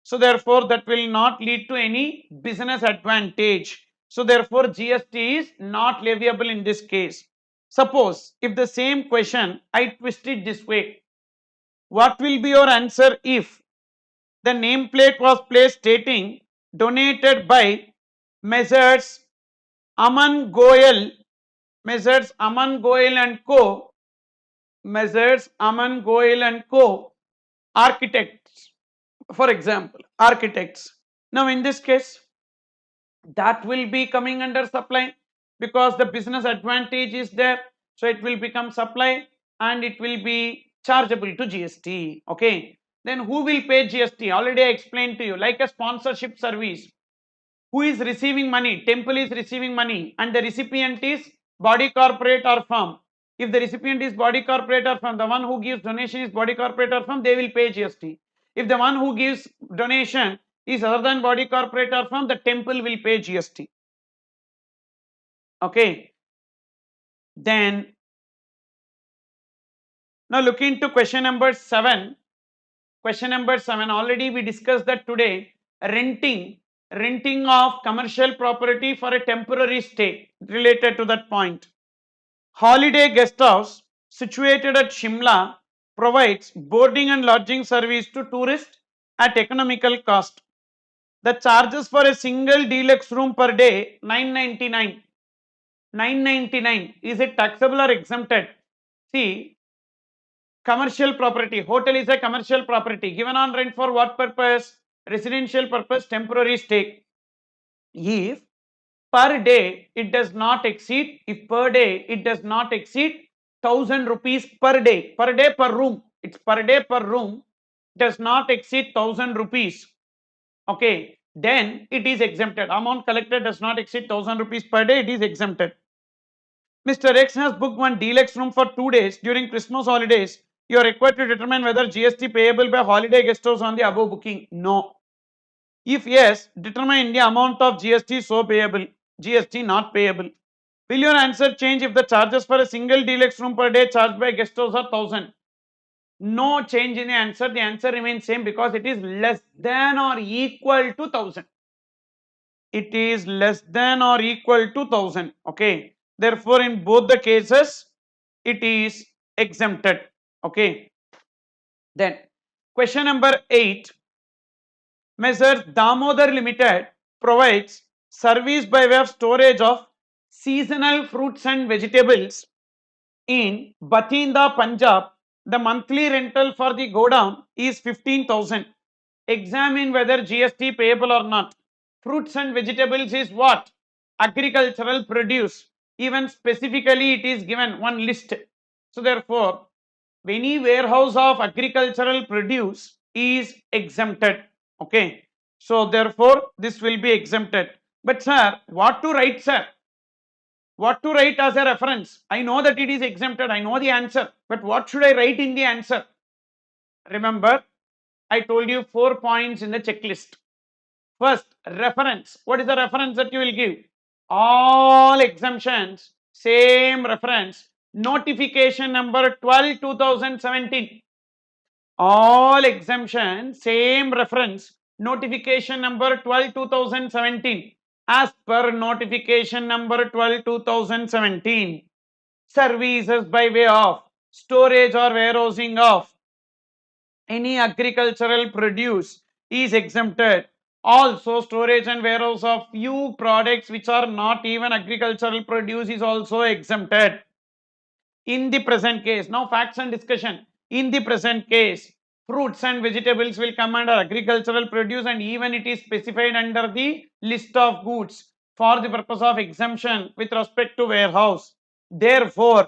So therefore, that will not lead to any business advantage. So therefore, GST is not leviable in this case. Suppose if the same question I twist it this way, what will be your answer if the nameplate was placed stating donated by Messrs. Aman Goyal Messrs. Aman Goyal and Co. Messrs. Aman Goyal and Co. Architects, for example, architects. Now, in this case, that will be coming under supply because the business advantage is there. So, it will become supply and it will be chargeable to GST. Okay. Then who will pay GST? Already I explained to you, like a sponsorship service. Who is receiving money? Temple is receiving money and the recipient is body, corporate or firm. If the recipient is body, corporate or firm, the one who gives donation is body, corporate or firm, they will pay GST. If the one who gives donation is other than body, corporate or firm, the temple will pay GST. Okay. Then now look into question number 7. Question number 7, already we discussed that today. Renting of commercial property for a temporary stay, related to that point. Holiday guest house situated at Shimla provides boarding and lodging service to tourists at economical cost. The charges for a single deluxe room per day 999. 999. Is it taxable or exempted? See, commercial property, hotel is a commercial property given on rent for what purpose? Residential purpose, temporary stay. If per day it does not exceed, if per day it does not exceed 1000 rupees per day per room, it's per day per room, does not exceed 1000 rupees, okay, then it is exempted. Amount collected does not exceed 1000 rupees per day, it is exempted. Mr. X has booked one deluxe room for 2 days during Christmas holidays. You are required to determine whether GST payable by holiday guest house on the above booking. No. If yes, determine the amount of GST so payable. GST not payable. Will your answer change if the charges for a single deluxe room per day charged by guest house are 1000? No change in the answer. The answer remains same because it is less than or equal to 1000. It is less than or equal to 1000. Okay. Therefore, in both the cases, it is exempted. Okay. Then, question number 8. Messrs. Damodar Limited provides service by way of storage of seasonal fruits and vegetables in Bathinda, Punjab. The monthly rental for the godown is 15,000. Examine whether GST payable or not. Fruits and vegetables is what? Agricultural produce. Even specifically it is given one list. So therefore, any warehouse of agricultural produce is exempted. Okay. So therefore, this will be exempted. But sir, what to write, sir? What to write as a reference? I know that it is exempted. I know the answer. But what should I write in the answer? Remember, I told you 4 points in the checklist. First, reference. What is the reference that you will give? All exemptions, same reference. Notification number 12, 2017. All exemptions, same reference. Notification number 12, 2017. As per notification number 12, 2017. Services by way of storage or warehousing of any agricultural produce is exempted. Also, storage and warehouse of few products which are not even agricultural produce is also exempted. In the present case, now facts and discussion. In the present case, fruits and vegetables will come under agricultural produce and even it is specified under the list of goods for the purpose of exemption with respect to warehouse. Therefore,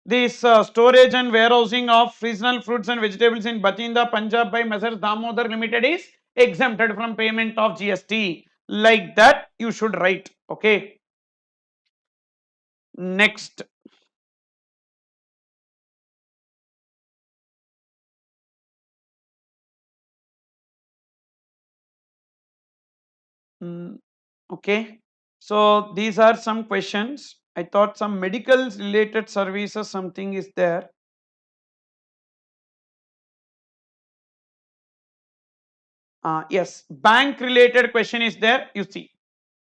this storage and warehousing of seasonal fruits and vegetables in Bathinda, Punjab by Messrs. Damodar Limited is exempted from payment of GST. Like that, you should write. Okay. Next. Okay. So these are some questions. I thought some medical related services, something is there. Yes, bank related question is there. You see.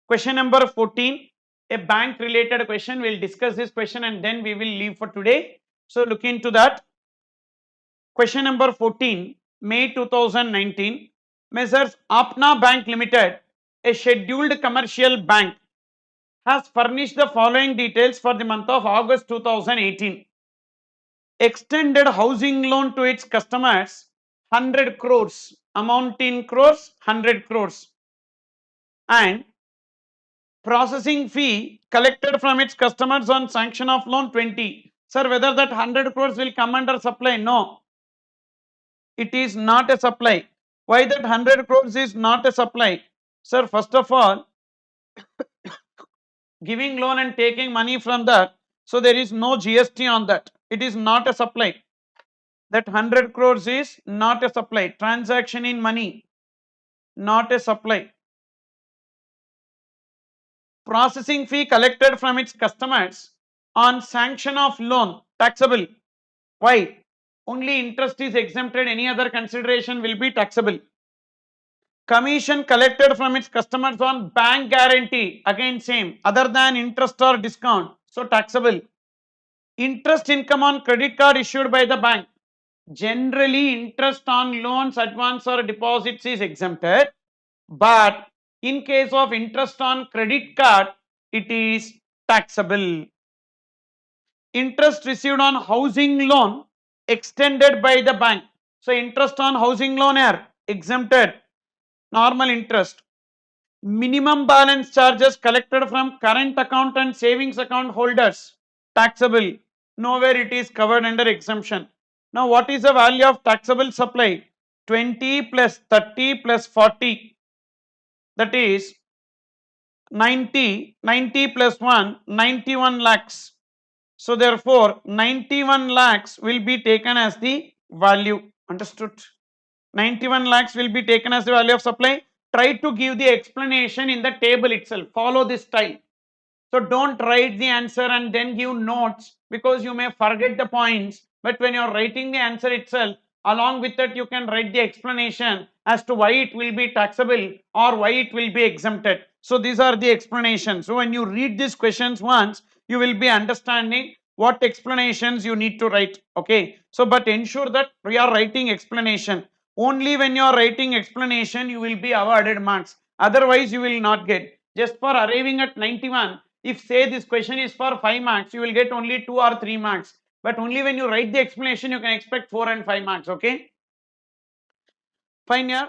Question number 14, a bank related question. We'll discuss this question and then we will leave for today. So look into that. Question number 14, May 2019. Messrs. Apna Bank Limited, a scheduled commercial bank, has furnished the following details for the month of August 2018. Extended housing loan to its customers 100 crores, amount in crores 100 crores, and processing fee collected from its customers on sanction of loan 20. Sir, whether that 100 crores will come under supply? No, it is not a supply. Why that 100 crores is not a supply? Sir, first of all, giving loan and taking money from that, so there is no GST on that. It is not a supply. That 100 crores is not a supply. Transaction in money, not a supply. Processing fee collected from its customers on sanction of loan, taxable. Why? Only interest is exempted, any other consideration will be taxable. Commission collected from its customers on bank guarantee, again same, other than interest or discount, so taxable. Interest income on credit card issued by the bank. Generally, interest on loans, advance or deposits is exempted, but in case of interest on credit card, it is taxable. Interest received on housing loan extended by the bank. So, interest on housing loan are exempted, normal interest. Minimum balance charges collected from current account and savings account holders, taxable. Nowhere it is covered under exemption. Now, what is the value of taxable supply? 20 plus 30 plus 40, that is 90 plus 1, 91 lakhs. So, therefore, 91 lakhs will be taken as the value. Understood? 91 lakhs will be taken as the value of supply. Try to give the explanation in the table itself. Follow this style. So don't write the answer and then give notes, because you may forget the points. But when you are writing the answer itself, along with that you can write the explanation as to why it will be taxable or why it will be exempted. So these are the explanations. So when you read these questions once, you will be understanding what explanations you need to write. Okay. So but ensure that we are writing explanation. Only when you are writing explanation you will be awarded marks. Otherwise you will not get. Just for arriving at 91, if say this question is for 5 marks, you will get only 2 or 3 marks. But only when you write the explanation, you can expect 4 and 5 marks. Okay. Fine, yeah.